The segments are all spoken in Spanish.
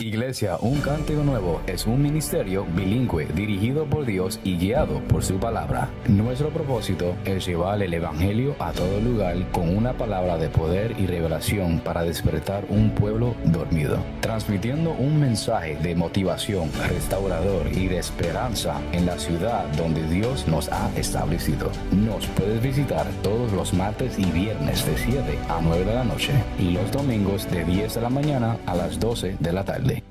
Iglesia Un Cántico Nuevo es un ministerio bilingüe dirigido por Dios y guiado por su palabra. Nuestro propósito es llevar el Evangelio a todo lugar con una palabra de poder y revelación para despertar un pueblo dormido, transmitiendo un mensaje de motivación, restaurador y de esperanza en la ciudad donde Dios nos ha establecido. Nos puedes visitar todos los martes y viernes de 7 a 9 de la noche y los domingos de 10 de la mañana a las 12 de la tarde.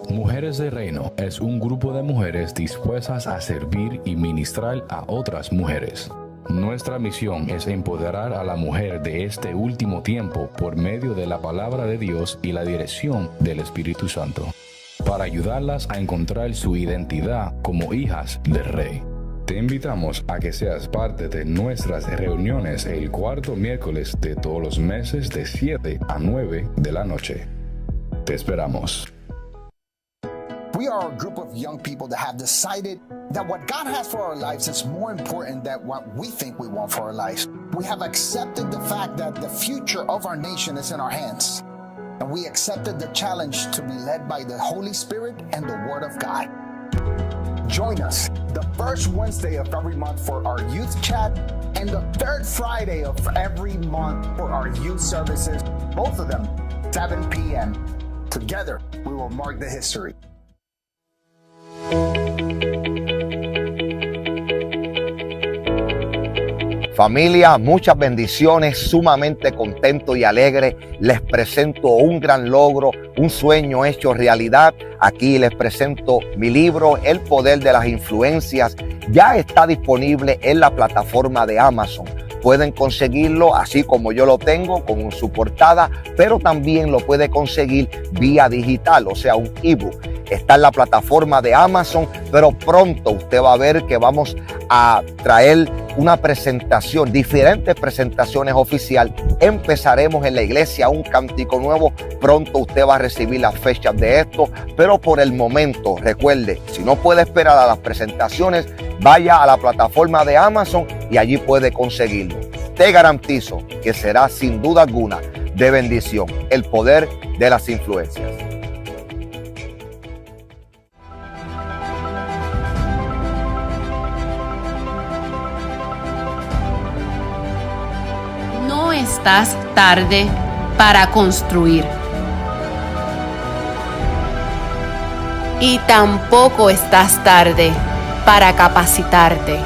Mujeres de Reino es un grupo de mujeres dispuestas a servir y ministrar a otras mujeres. Nuestra misión es empoderar a la mujer de este último tiempo por medio de la palabra de Dios y la dirección del Espíritu Santo, para ayudarlas a encontrar su identidad como hijas del Rey. Te invitamos a que seas parte de nuestras reuniones el cuarto miércoles de todos los meses de 7 a 9 de la noche. Te esperamos. We are a group of young people that have decided that what God has for our lives is more important than what we think we want for our lives. We have accepted the fact that the future of our nation is in our hands. And we accepted the challenge to be led by the Holy Spirit and the Word of God. Join us the first Wednesday of every month for our youth chat and the third Friday of every month for our youth services, both of them 7 p.m. Together, we will mark the history. Familia, muchas bendiciones, sumamente contento y alegre. Les presento un gran logro, un sueño hecho realidad. Aquí les presento mi libro, El Poder de las Influencias. Ya está disponible en la plataforma de Amazon. Pueden conseguirlo así como yo lo tengo, con su portada, pero también lo puede conseguir vía digital, o sea, un ebook. Está en la plataforma de Amazon, pero pronto usted va a ver que vamos a traer una presentación, diferentes presentaciones oficiales. Empezaremos en la iglesia Un Cántico Nuevo. Pronto usted va a recibir las fechas de esto, pero por el momento, recuerde, si no puede esperar a las presentaciones, vaya a la plataforma de Amazon y allí puede conseguirlo. Te garantizo que será sin duda alguna de bendición. El poder de las influencias. No estás tarde para construir. Y tampoco estás tarde para capacitarte.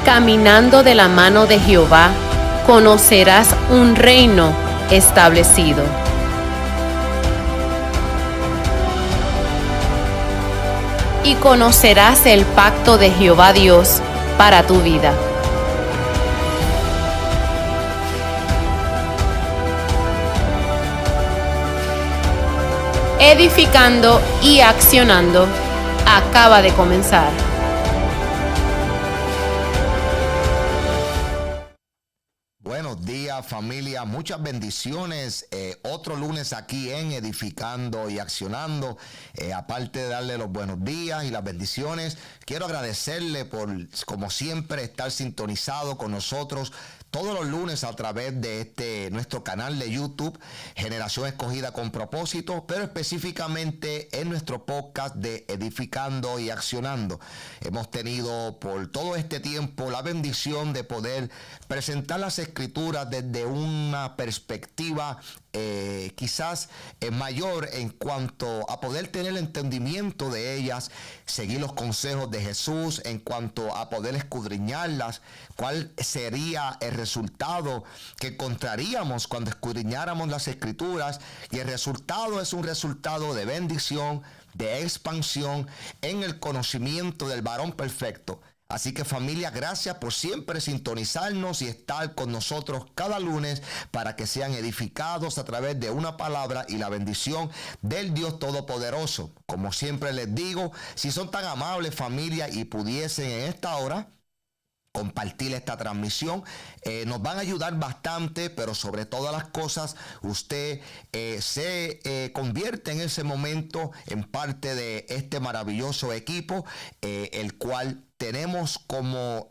Caminando de la mano de Jehová, conocerás un reino establecido. Y conocerás el pacto de Jehová Dios para tu vida. Edificando y accionando acaba de comenzar. Buenos días, familia, muchas bendiciones. Otro lunes aquí en Edificando y Accionando. Aparte de darle los buenos días y las bendiciones, quiero agradecerle por, como siempre, estar sintonizado con nosotros todos los lunes a través de nuestro canal de YouTube, Generación Escogida con Propósito, pero específicamente en nuestro podcast de Edificando y Accionando. Hemos tenido por todo este tiempo la bendición de poder presentar las Escrituras desde una perspectiva quizás mayor en cuanto a poder tener el entendimiento de ellas, seguir los consejos de Jesús en cuanto a poder escudriñarlas, cuál sería el resultado que encontraríamos cuando escudriñáramos las Escrituras, y el resultado es un resultado de bendición, de expansión en el conocimiento del varón perfecto, Así que familia, gracias por siempre sintonizarnos y estar con nosotros cada lunes para que sean edificados a través de una palabra y la bendición del Dios Todopoderoso. Como siempre les digo, si son tan amables familia y pudiesen en esta hora compartir esta transmisión, nos van a ayudar bastante, pero sobre todas las cosas usted se convierte en ese momento en parte de este maravilloso equipo, el cual tenemos como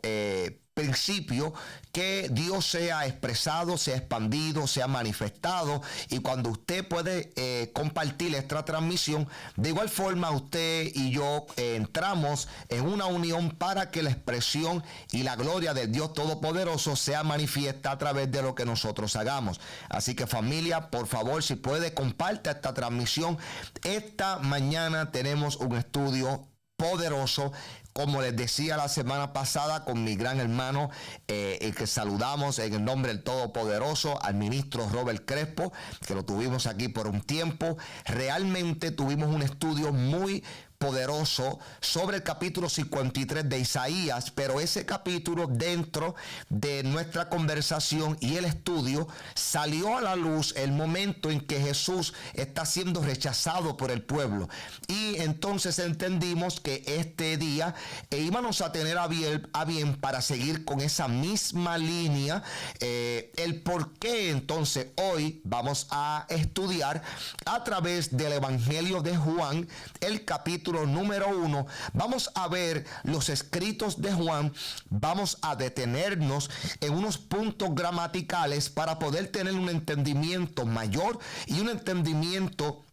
principio que Dios sea expresado, sea expandido, sea manifestado, y cuando usted puede compartir esta transmisión, de igual forma usted y yo entramos en una unión para que la expresión y la gloria del Dios Todopoderoso sea manifiesta a través de lo que nosotros hagamos. Así que familia, por favor, si puede, comparta esta transmisión. Esta mañana tenemos un estudio poderoso, como les decía la semana pasada, con mi gran hermano, el que saludamos en el nombre del Todopoderoso, al ministro Robert Crespo, que lo tuvimos aquí por un tiempo. Realmente tuvimos un estudio muy poderoso sobre el capítulo 53 de Isaías, pero ese capítulo, dentro de nuestra conversación y el estudio, salió a la luz el momento en que Jesús está siendo rechazado por el pueblo, y entonces entendimos que este día íbamos a tener a bien para seguir con esa misma línea, el por qué. Entonces hoy vamos a estudiar a través del Evangelio de Juan, el capítulo número 1. Vamos a ver los escritos de Juan, vamos a detenernos en unos puntos gramaticales para poder tener un entendimiento mayor y un entendimiento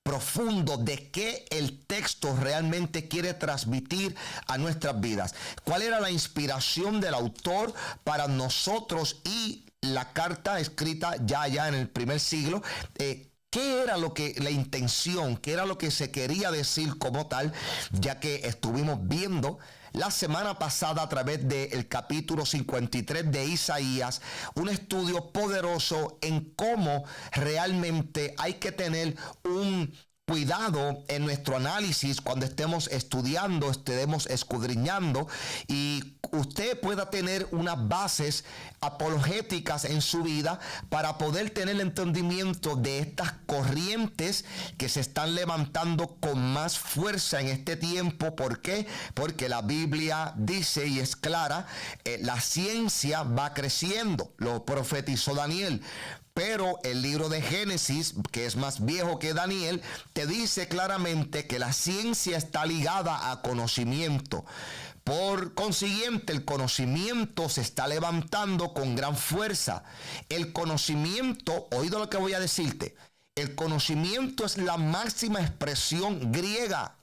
profundo de qué el texto realmente quiere transmitir a nuestras vidas. ¿Cuál era la inspiración del autor para nosotros y la carta escrita ya en el primer siglo? ¿Qué era la intención? ¿Qué era lo que se quería decir como tal? Ya que estuvimos viendo la semana pasada a través del capítulo 53 de Isaías, un estudio poderoso en cómo realmente hay que tener un cuidado en nuestro análisis cuando estemos estudiando, estemos escudriñando, y usted pueda tener unas bases apologéticas en su vida para poder tener el entendimiento de estas corrientes que se están levantando con más fuerza en este tiempo. ¿Por qué? Porque la Biblia dice y es clara, la ciencia va creciendo, lo profetizó Daniel. Pero el libro de Génesis, que es más viejo que Daniel, te dice claramente que la ciencia está ligada a conocimiento. Por consiguiente, el conocimiento se está levantando con gran fuerza. El conocimiento, oído lo que voy a decirte, el conocimiento es la máxima expresión griega.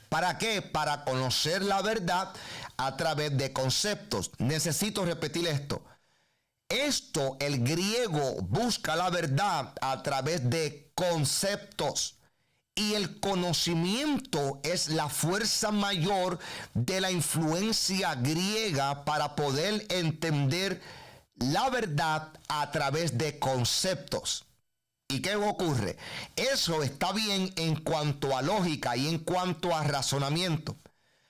¿Para qué? Para conocer la verdad a través de conceptos. Necesito repetir esto. El griego busca la verdad a través de conceptos, y el conocimiento es la fuerza mayor de la influencia griega para poder entender la verdad a través de conceptos. ¿Y qué ocurre? Eso está bien en cuanto a lógica y en cuanto a razonamiento.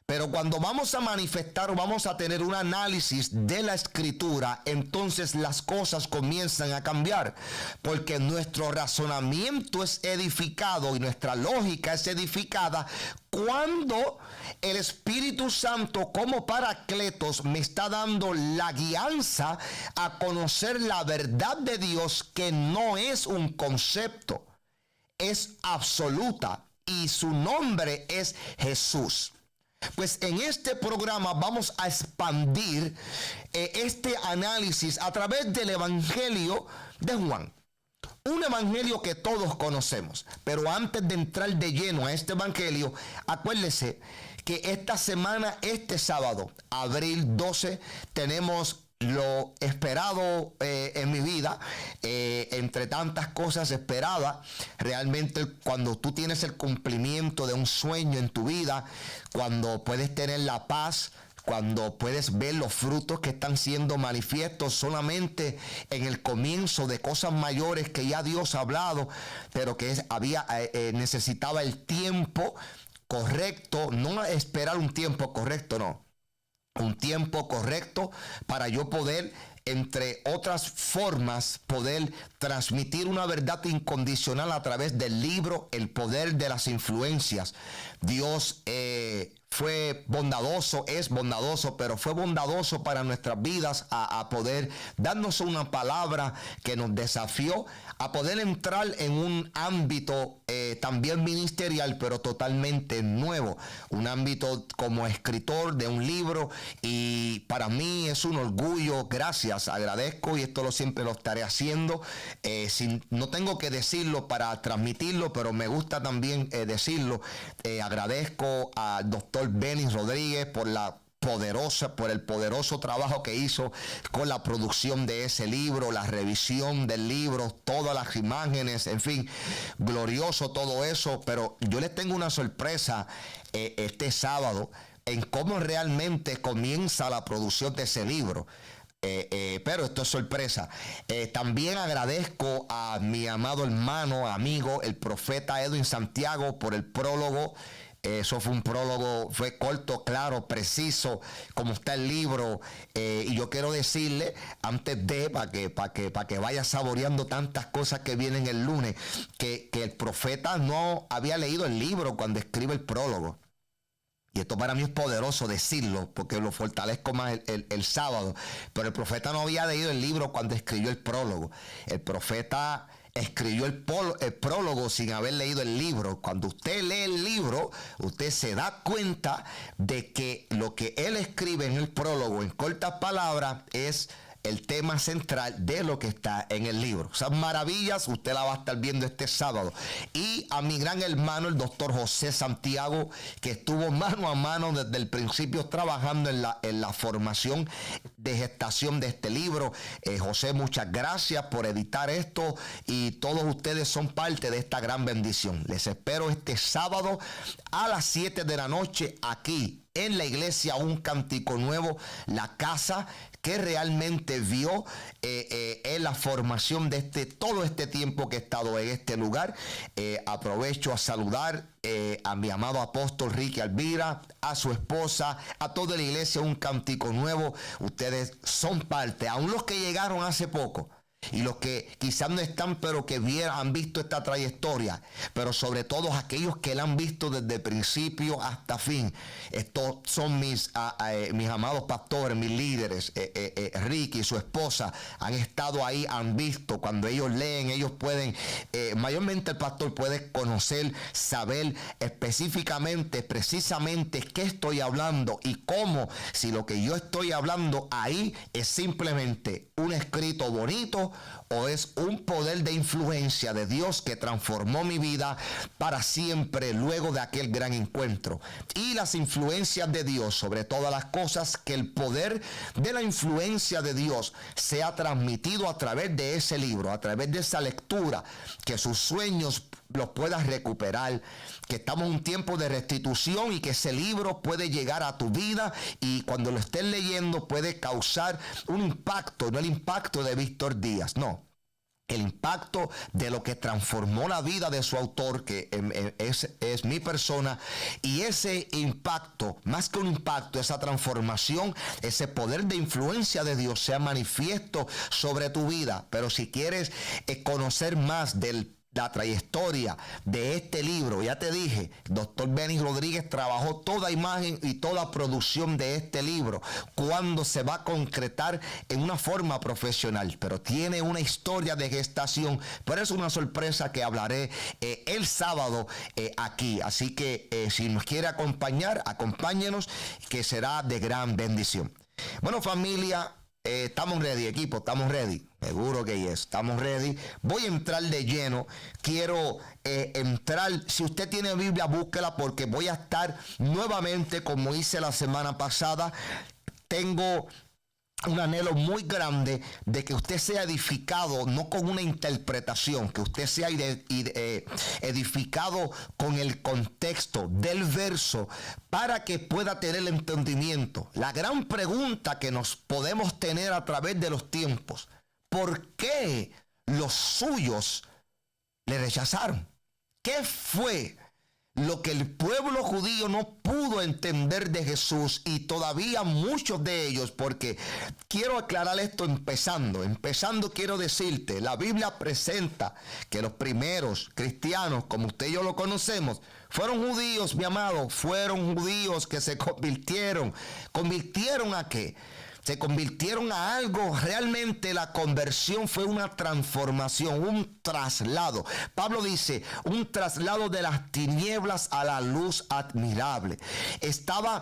Pero cuando vamos a manifestar o vamos a tener un análisis de la escritura, entonces las cosas comienzan a cambiar. Porque nuestro razonamiento es edificado y nuestra lógica es edificada cuando el Espíritu Santo, como Paracletos, me está dando la guianza a conocer la verdad de Dios, que no es un concepto, es absoluta, y su nombre es Jesús. Pues en este programa vamos a expandir este análisis a través del Evangelio de Juan. Un evangelio que todos conocemos. Pero antes de entrar de lleno a este evangelio, acuérdese que esta semana, este sábado, abril 12, tenemos lo esperado en mi vida, entre tantas cosas esperadas. Realmente cuando tú tienes el cumplimiento de un sueño en tu vida, cuando puedes tener la paz, cuando puedes ver los frutos que están siendo manifiestos solamente en el comienzo de cosas mayores que ya Dios ha hablado, pero que necesitaba el tiempo correcto, no esperar un tiempo correcto, no. un tiempo correcto para yo poder, entre otras formas, poder transmitir una verdad incondicional a través del libro El Poder de las Influencias. Dios fue bondadoso, es bondadoso, pero fue bondadoso para nuestras vidas a poder darnos una palabra que nos desafió a poder entrar en un ámbito también ministerial, pero totalmente nuevo, un ámbito como escritor de un libro, y para mí es un orgullo. Gracias, agradezco, y esto siempre lo estaré haciendo, no tengo que decirlo para transmitirlo, pero me gusta también decirlo. Agradezco al doctor Benny Rodríguez por el poderoso trabajo que hizo con la producción de ese libro, la revisión del libro, todas las imágenes, en fin, glorioso todo eso. Pero yo les tengo una sorpresa este sábado en cómo realmente comienza la producción de ese libro. Pero esto es sorpresa. También agradezco a mi amado hermano, amigo, el profeta Edwin Santiago, por el prólogo. Eso fue un prólogo, fue corto, claro, preciso, como está el libro. Y yo quiero decirle, antes de, para que vaya saboreando tantas cosas que vienen el lunes, que el profeta no había leído el libro cuando escribe el prólogo. Y esto para mí es poderoso decirlo, porque lo fortalezco más el sábado. Pero el profeta no había leído el libro cuando escribió el prólogo. El profeta escribió el prólogo sin haber leído el libro. Cuando usted lee el libro, usted se da cuenta de que lo que él escribe en el prólogo, en cortas palabras, es el tema central de lo que está en el libro. Esas maravillas usted la va a estar viendo este sábado. Y a mi gran hermano, el doctor José Santiago, que estuvo mano a mano desde el principio trabajando en la formación de gestación de este libro. José, muchas gracias por editar esto, y todos ustedes son parte de esta gran bendición. Les espero este sábado a las 7 de la noche aquí en la iglesia Un Cántico Nuevo, la casa que realmente vio en la formación de todo este tiempo que he estado en este lugar. Aprovecho a saludar a mi amado apóstol Ricky Alvira, a su esposa, a toda la iglesia Un Cántico Nuevo. Ustedes son parte, aún los que llegaron hace poco, y los que quizás no están, pero que han visto esta trayectoria, pero sobre todo aquellos que la han visto desde principio hasta fin. Estos son mis amados pastores, mis líderes. Ricky y su esposa han estado ahí, han visto. Cuando ellos leen, ellos pueden, mayormente el pastor puede conocer, saber específicamente, precisamente qué estoy hablando y cómo, si lo que yo estoy hablando ahí es simplemente un escrito bonito o es un poder de influencia de Dios que transformó mi vida para siempre luego de aquel gran encuentro. Y las influencias de Dios sobre todas las cosas, que el poder de la influencia de Dios sea transmitido a través de ese libro, a través de esa lectura, que sus sueños los puedas recuperar, que estamos en un tiempo de restitución y que ese libro puede llegar a tu vida, y cuando lo estés leyendo puede causar un impacto, no el impacto de Víctor Díaz, no, el impacto de lo que transformó la vida de su autor, que es mi persona. Y ese impacto, más que un impacto, esa transformación, ese poder de influencia de Dios sea manifiesto sobre tu vida. Pero si quieres conocer más la trayectoria de este libro, ya te dije, doctor Benny Rodríguez trabajó toda imagen y toda producción de este libro, cuando se va a concretar en una forma profesional, pero tiene una historia de gestación, pero es una sorpresa que hablaré el sábado aquí. Así que si nos quiere acompañar, acompáñenos, que será de gran bendición. Bueno, familia, estamos ready, equipo, estamos ready. Seguro que yes, estamos ready. Voy a entrar de lleno. Quiero entrar, si usted tiene Biblia, búsquela, porque voy a estar nuevamente, como hice la semana pasada. Tengo un anhelo muy grande de que usted sea edificado, no con una interpretación, que usted sea edificado con el contexto del verso, para que pueda tener el entendimiento. La gran pregunta que nos podemos tener a través de los tiempos: ¿por qué los suyos le rechazaron? ¿Qué fue lo que el pueblo judío no pudo entender de Jesús, y todavía muchos de ellos, porque quiero aclarar esto empezando quiero decirte, la Biblia presenta que los primeros cristianos, como usted y yo lo conocemos, fueron judíos, mi amado, fueron judíos que se convirtieron ¿a qué? Se convirtieron a algo. Realmente la conversión fue una transformación, un traslado. Pablo dice, un traslado de las tinieblas a la luz admirable. Esto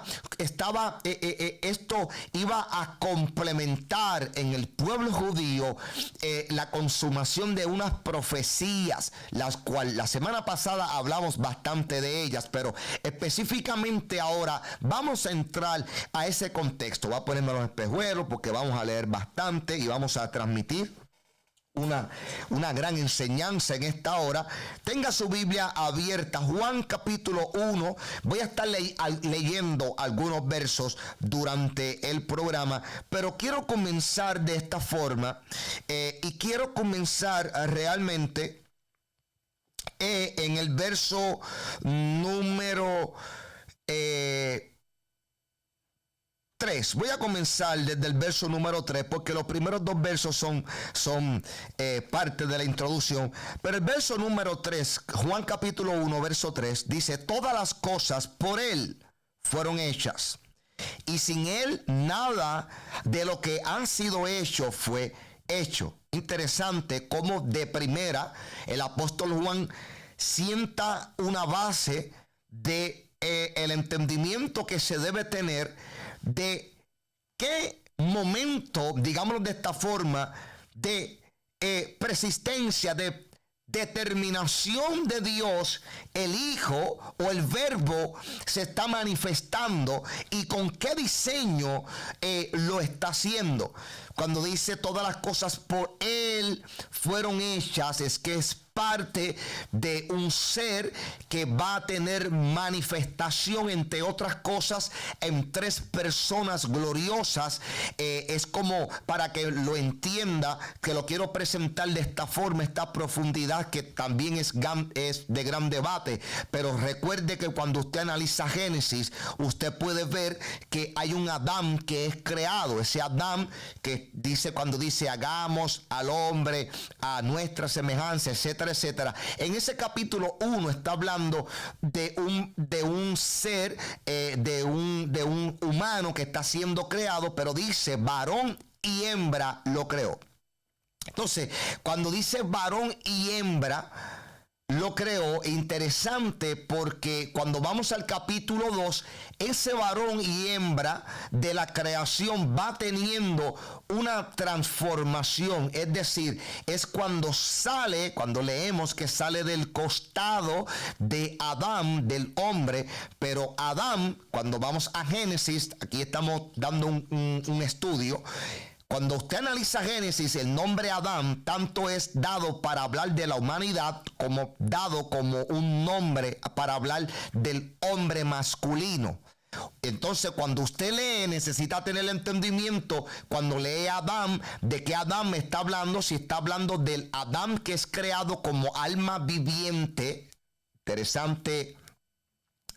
iba a complementar en el pueblo judío la consumación de unas profecías, las cuales la semana pasada hablamos bastante de ellas, pero específicamente ahora vamos a entrar a ese contexto. Voy a ponerme los espejuelos porque vamos a leer bastante y vamos a transmitir una gran enseñanza en esta hora. Tenga su Biblia abierta, Juan capítulo 1. Voy a estar leyendo algunos versos durante el programa, pero quiero comenzar de esta forma y quiero comenzar realmente en el verso número 3. Voy a comenzar desde el verso número 3, porque los primeros dos versos son parte de la introducción. Pero el verso número 3, Juan capítulo 1, verso 3, dice: todas las cosas por Él fueron hechas, y sin Él nada de lo que han sido hecho fue hecho. Interesante cómo de primera el apóstol Juan sienta una base de el entendimiento que se debe tener de qué momento, digámoslo de esta forma, de persistencia, de determinación de Dios, el Hijo o el Verbo se está manifestando y con qué diseño lo está haciendo. Cuando dice todas las cosas por Él fueron hechas, es que es parte de un ser que va a tener manifestación, entre otras cosas, en tres personas gloriosas. Es como, para que lo entienda, que lo quiero presentar de esta forma, esta profundidad que también es de gran debate. Pero recuerde que cuando usted analiza Génesis, usted puede ver que hay un Adán que es creado. Ese Adán que dice, cuando dice hagamos al hombre a nuestra semejanza, etcétera, etcétera. En ese capítulo 1 está hablando de un ser, de un humano que está siendo creado, pero dice varón y hembra lo creó. Entonces, cuando dice varón y hembra lo creó, interesante, porque cuando vamos al capítulo 2, ese varón y hembra de la creación va teniendo una transformación. Es decir, es cuando leemos que sale del costado de Adán, del hombre. Pero Adán, cuando vamos a Génesis, aquí estamos dando un estudio. Cuando usted analiza Génesis, el nombre Adán tanto es dado para hablar de la humanidad, como dado como un nombre para hablar del hombre masculino. Entonces, cuando usted lee, necesita tener el entendimiento, cuando lee Adán, de qué Adán me está hablando. Si está hablando del Adán que es creado como alma viviente. Interesante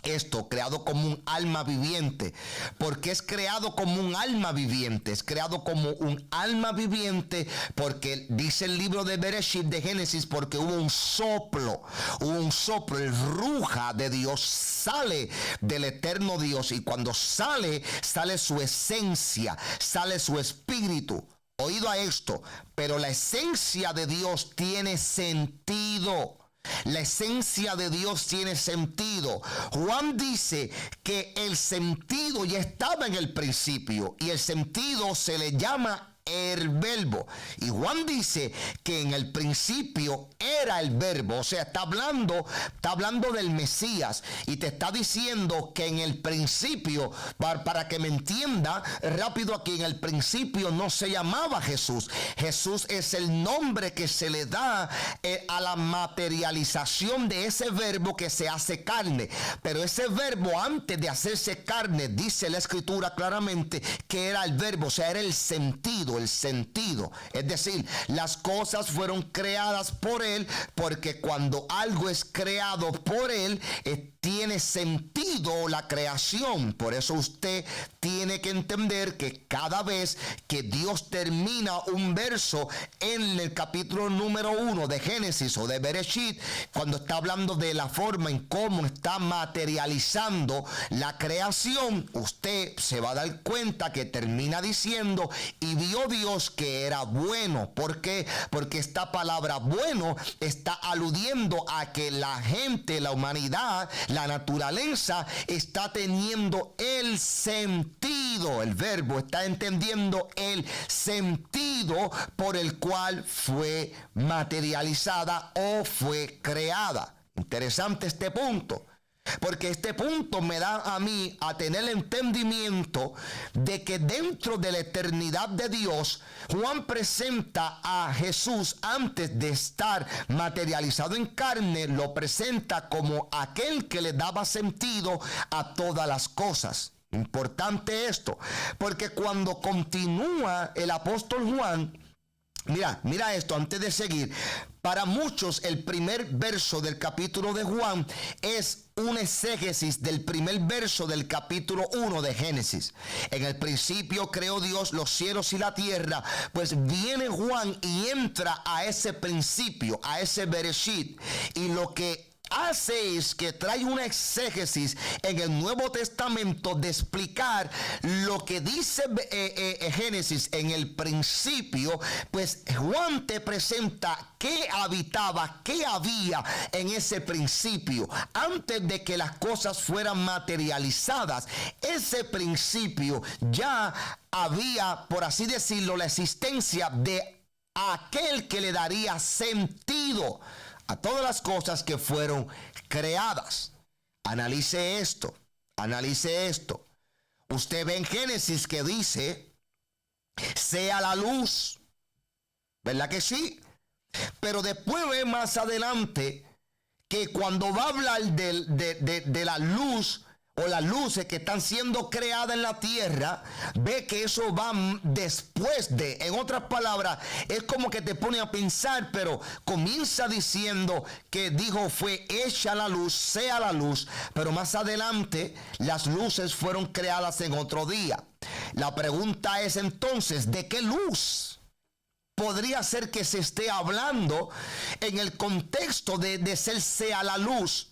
esto, creado como un alma viviente. ¿Por qué es creado como un alma viviente? Es creado como un alma viviente porque dice el libro de Bereshit, de Génesis, porque hubo un soplo, el ruja de Dios sale del eterno Dios, y cuando sale su esencia, sale su espíritu. Oído a esto, pero la esencia de Dios tiene sentido. La esencia de Dios tiene sentido. Juan dice que el sentido ya estaba en el principio, y el sentido se le llama el verbo. Y Juan dice que en el principio era el verbo. O sea, está hablando del Mesías, y te está diciendo que en el principio, para que me entienda rápido aquí, en el principio no se llamaba Jesús. Jesús es el nombre que se le da a la materialización de ese verbo que se hace carne. Pero ese verbo, antes de hacerse carne, dice la escritura claramente que era el verbo, o sea, era el sentido. Es decir, las cosas fueron creadas por Él, porque cuando algo es creado por Él, tiene sentido la creación. Por eso usted tiene que entender que cada vez que Dios termina un verso en el capítulo número 1 de Génesis o de Bereshit, cuando está hablando de la forma en cómo está materializando la creación, usted se va a dar cuenta que termina diciendo: y vio Dios que era bueno. ¿Por qué? Porque esta palabra bueno está aludiendo a que la gente, la humanidad, la naturaleza está teniendo el sentido, el verbo está entendiendo el sentido por el cual fue materializada o fue creada. Interesante este punto, porque este punto me da a mí a tener el entendimiento de que dentro de la eternidad de Dios, Juan presenta a Jesús antes de estar materializado en carne, lo presenta como aquel que le daba sentido a todas las cosas. Importante esto, porque cuando continúa el apóstol Juan, mira esto antes de seguir. Para muchos el primer verso del capítulo de Juan es un exégesis del primer verso del capítulo 1 de Génesis. En el principio creó Dios los cielos y la tierra. Pues viene Juan y entra a ese principio, a ese Bereshit, y lo que hace es que trae una exégesis en el Nuevo Testamento de explicar lo que dice Génesis en el principio. Pues Juan te presenta qué habitaba, qué había en ese principio antes de que las cosas fueran materializadas. Ese principio ya había, por así decirlo, la existencia de aquel que le daría sentido a todas las cosas que fueron creadas. Analice esto, analice esto. Usted ve en Génesis que dice: sea la luz. ¿Verdad que sí? Pero después ve más adelante que cuando va a hablar de la luz, o las luces que están siendo creadas en la tierra, ve que eso va después de. En otras palabras, es como que te pone a pensar, pero comienza diciendo que dijo fue hecha la luz, sea la luz, pero más adelante las luces fueron creadas en otro día. La pregunta es entonces, ¿de qué luz podría ser que se esté hablando en el contexto de ser sea la luz?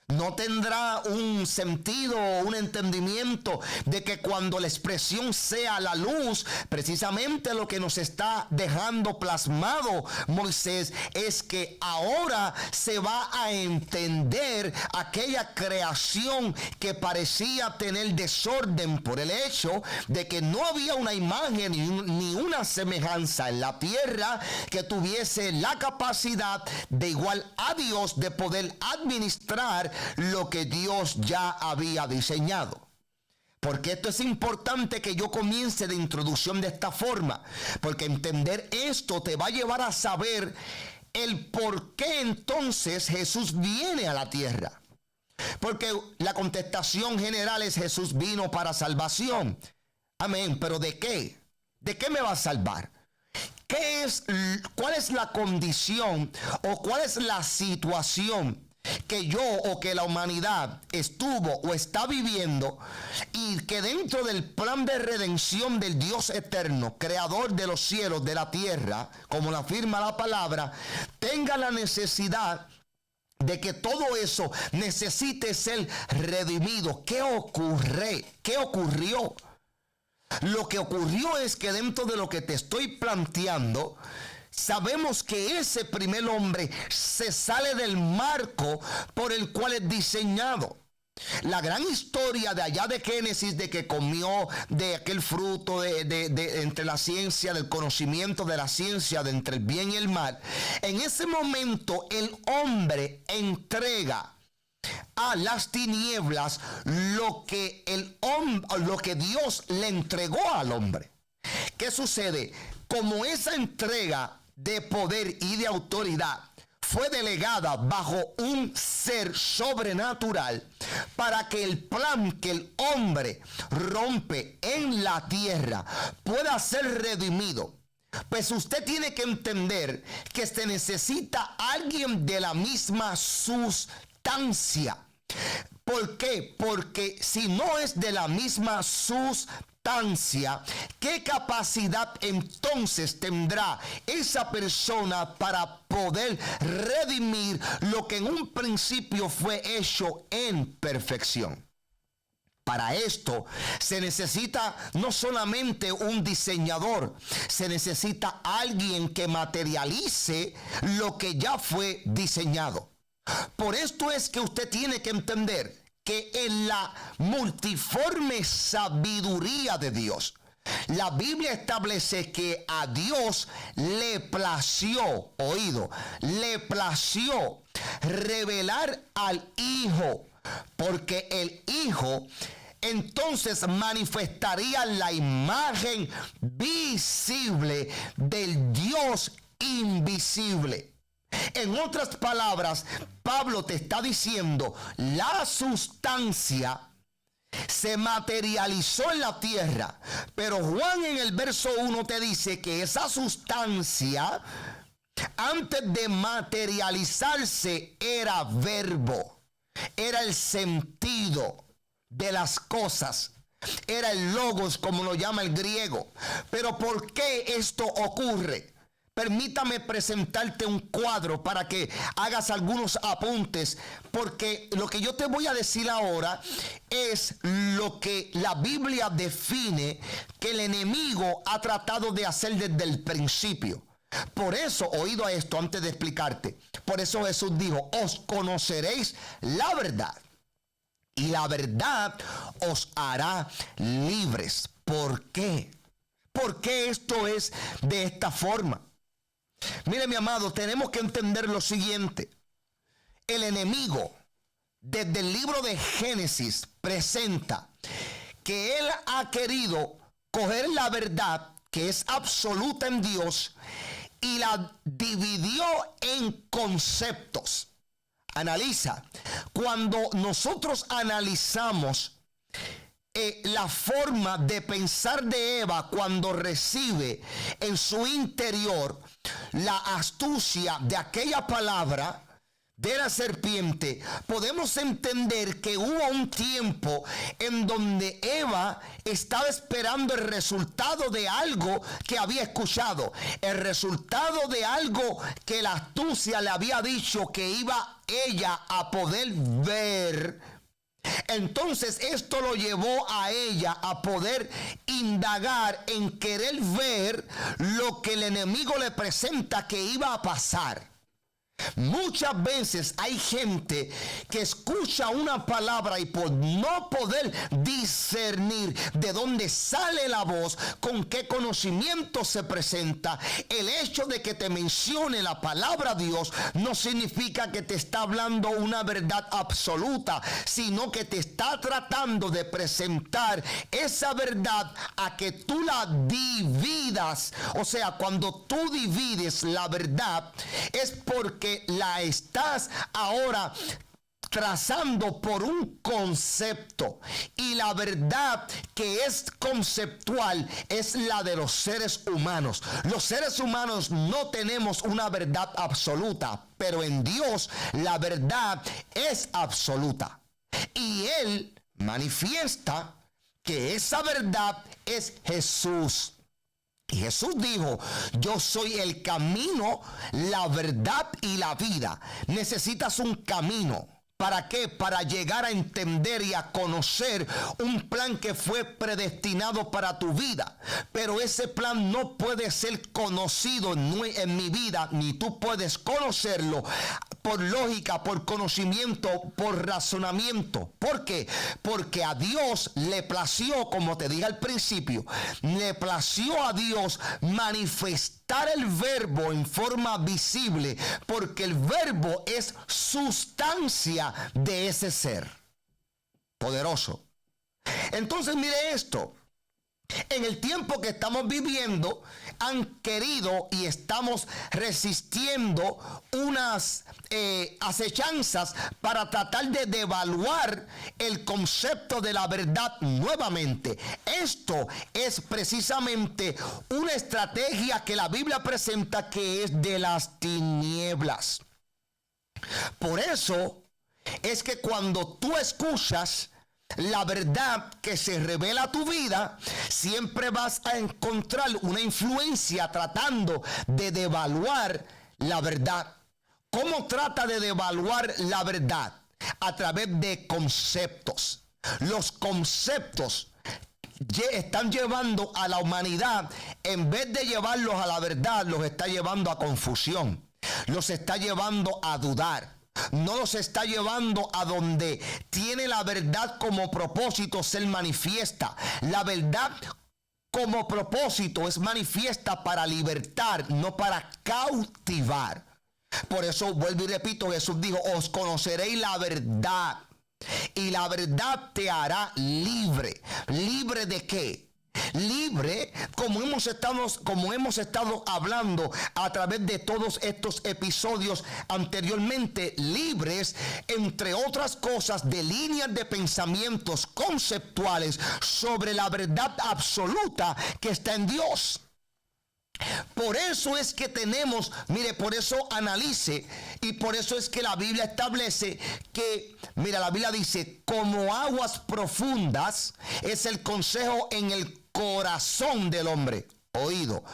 ¿No tendrá un sentido o un entendimiento de que cuando la expresión sea la luz, precisamente lo que nos está dejando plasmado Moisés es que ahora se va a entender aquella creación que parecía tener desorden por el hecho de que no había una imagen ni una semejanza en la tierra que tuviese la capacidad de igual a Dios de poder administrar lo que Dios ya había diseñado? Porque esto es importante que yo comience de introducción de esta forma, porque entender esto te va a llevar a saber el por qué entonces Jesús viene a la tierra. Porque la contestación general es: Jesús vino para salvación. Amén, pero ¿de qué? ¿De qué me va a salvar? ¿Cuál es la condición o cuál es la situación que yo o que la humanidad estuvo o está viviendo, y que dentro del plan de redención del Dios eterno, creador de los cielos, de la tierra, como lo afirma la palabra, tenga la necesidad de que todo eso necesite ser redimido? ¿Qué ocurre? ¿Qué ocurrió? Lo que ocurrió es que dentro de lo que te estoy planteando, sabemos que ese primer hombre se sale del marco por el cual es diseñado. La gran historia de allá de Génesis, de que comió de aquel fruto de entre la ciencia, del conocimiento de la ciencia, de entre el bien y el mal. En ese momento el hombre entrega a las tinieblas lo que Dios le entregó al hombre. ¿Qué sucede? Como esa entrega de poder y de autoridad fue delegada bajo un ser sobrenatural, para que el plan que el hombre rompe en la tierra pueda ser redimido, pues usted tiene que entender que se necesita alguien de la misma sustancia. ¿Por qué? Porque si no es de la misma sustancia, ¿qué capacidad entonces tendrá esa persona para poder redimir lo que en un principio fue hecho en perfección? Para esto se necesita no solamente un diseñador, se necesita alguien que materialice lo que ya fue diseñado. Por esto es que usted tiene que entender que en la multiforme sabiduría de Dios, la Biblia establece que a Dios le plació, le plació revelar al Hijo, porque el Hijo entonces manifestaría la imagen visible del Dios invisible. En otras palabras, Pablo te está diciendo, la sustancia se materializó en la tierra, pero Juan en el verso 1 te dice que esa sustancia, antes de materializarse, era verbo, era el sentido de las cosas, era el logos, como lo llama el griego. Pero ¿por qué esto ocurre? Permítame presentarte un cuadro para que hagas algunos apuntes, porque lo que yo te voy a decir ahora es lo que la Biblia define que el enemigo ha tratado de hacer desde el principio. Por eso, oído a esto antes de explicarte, por eso Jesús dijo, os conoceréis la verdad y la verdad os hará libres. ¿Por qué? ¿Por qué esto es de esta forma? Mire, mi amado, tenemos que entender lo siguiente. El enemigo, desde el libro de Génesis, presenta que él ha querido coger la verdad, que es absoluta en Dios, y la dividió en conceptos. Analiza, cuando nosotros analizamos la forma de pensar de Eva cuando recibe en su interior la astucia de aquella palabra de la serpiente, podemos entender que hubo un tiempo en donde Eva estaba esperando el resultado de algo que había escuchado, el resultado de algo que la astucia le había dicho que iba ella a poder ver. Entonces esto lo llevó a ella a poder indagar en querer ver lo que el enemigo le presenta que iba a pasar. Muchas veces hay gente que escucha una palabra y por no poder discernir de dónde sale la voz, con qué conocimiento se presenta, el hecho de que te mencione la palabra Dios no significa que te está hablando una verdad absoluta, sino que te está tratando de presentar esa verdad a que tú la dividas. O sea, cuando tú divides la verdad es porque la estás ahora trazando por un concepto, y la verdad que es conceptual es la de los seres humanos. Los seres humanos no tenemos una verdad absoluta, pero en Dios la verdad es absoluta, y Él manifiesta que esa verdad es Jesús. Y Jesús dijo, yo soy el camino, la verdad y la vida. Necesitas un camino. ¿Para qué? Para llegar a entender y a conocer un plan que fue predestinado para tu vida. Pero ese plan no puede ser conocido en mi vida, ni tú puedes conocerlo por lógica, por conocimiento, por razonamiento. ¿Por qué? Porque a Dios le plació, como te dije al principio, le plació a Dios manifestar el verbo en forma visible, porque el verbo es sustancia de ese ser poderoso. Entonces mire esto. En el tiempo que estamos viviendo, han querido y estamos resistiendo unas acechanzas para tratar de devaluar el concepto de la verdad nuevamente. Esto es precisamente una estrategia que la Biblia presenta, que es de las tinieblas. Por eso es que cuando tú escuchas la verdad que se revela a tu vida, siempre vas a encontrar una influencia tratando de devaluar la verdad. ¿Cómo trata de devaluar la verdad? A través de conceptos. Los conceptos están llevando a la humanidad, en vez de llevarlos a la verdad, los está llevando a confusión, los está llevando a dudar. No los está llevando a donde tiene la verdad como propósito ser manifiesta. La verdad como propósito es manifiesta para libertar, no para cautivar. Por eso vuelvo y repito, Jesús dijo, os conoceréis la verdad y la verdad te hará libre. ¿Libre de qué? Libre, como hemos estado hablando a través de todos estos episodios anteriormente, libres, entre otras cosas, de líneas de pensamientos conceptuales sobre la verdad absoluta que está en Dios. Por eso es que tenemos, mire, por eso analice, y por eso es que la Biblia establece que, mira, la Biblia dice, como aguas profundas es el consejo en el corazón del hombre. Oído,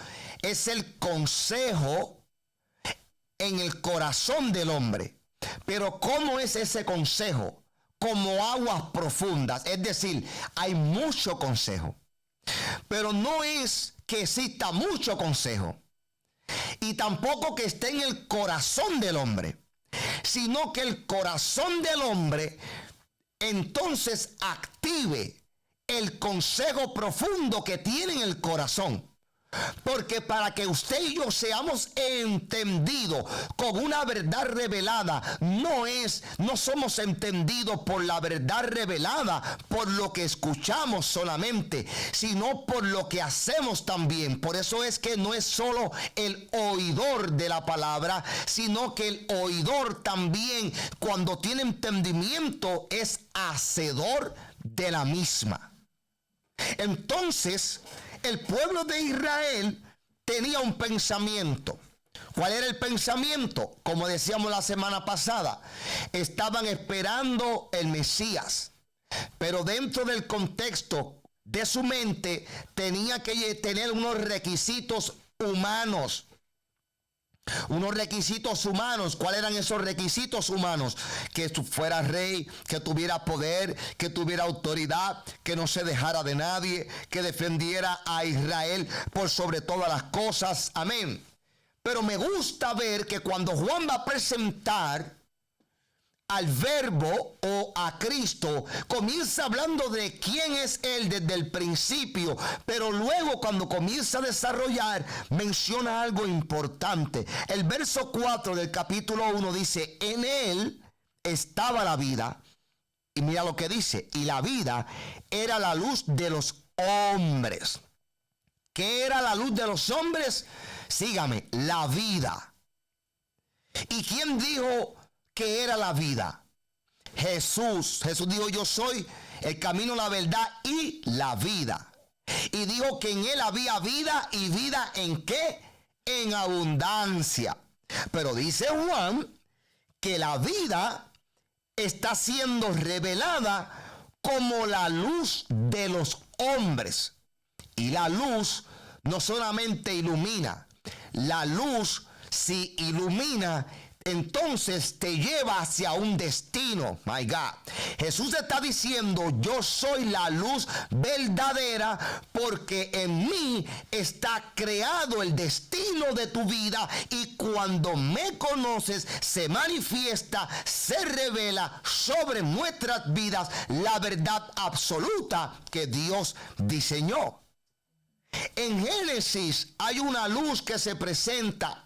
es el consejo en el corazón del hombre. Pero ¿cómo es ese consejo? Como aguas profundas, es decir, hay mucho consejo. Pero no es que exista mucho consejo, y tampoco que esté en el corazón del hombre, sino que el corazón del hombre entonces active el consejo profundo que tiene en el corazón. Porque para que usted y yo seamos entendidos con una verdad revelada, no somos entendidos por la verdad revelada, por lo que escuchamos solamente, sino por lo que hacemos también. Por eso es que no es solo el oidor de la palabra, sino que el oidor también, cuando tiene entendimiento, es hacedor de la misma. Entonces, el pueblo de Israel tenía un pensamiento. ¿Cuál era el pensamiento? Como decíamos la semana pasada, estaban esperando el Mesías, pero dentro del contexto de su mente tenía que tener unos requisitos humanos. Unos requisitos humanos. ¿Cuáles eran esos requisitos humanos? Que fuera rey, que tuviera poder, que tuviera autoridad, que no se dejara de nadie, que defendiera a Israel por sobre todas las cosas. Amén. Pero me gusta ver que cuando Juan va a presentar al Verbo o a Cristo, comienza hablando de quién es Él desde el principio, pero luego cuando comienza a desarrollar, menciona algo importante. El verso 4 del capítulo 1 dice, en Él estaba la vida, y mira lo que dice, y la vida era la luz de los hombres. ¿Qué era la luz de los hombres? Sígame, la vida. ¿Y quién dijo que era la vida? Jesús. Jesús dijo, yo soy el camino, la verdad y la vida. Y dijo que en Él había vida, y vida ¿en qué? En abundancia. Pero dice Juan que la vida está siendo revelada como la luz de los hombres. Y la luz no solamente ilumina, la luz si ilumina, entonces te lleva hacia un destino. My God. Jesús está diciendo, yo soy la luz verdadera, porque en mí está creado el destino de tu vida, y cuando me conoces se manifiesta, se revela sobre nuestras vidas la verdad absoluta que Dios diseñó. En Génesis hay una luz que se presenta,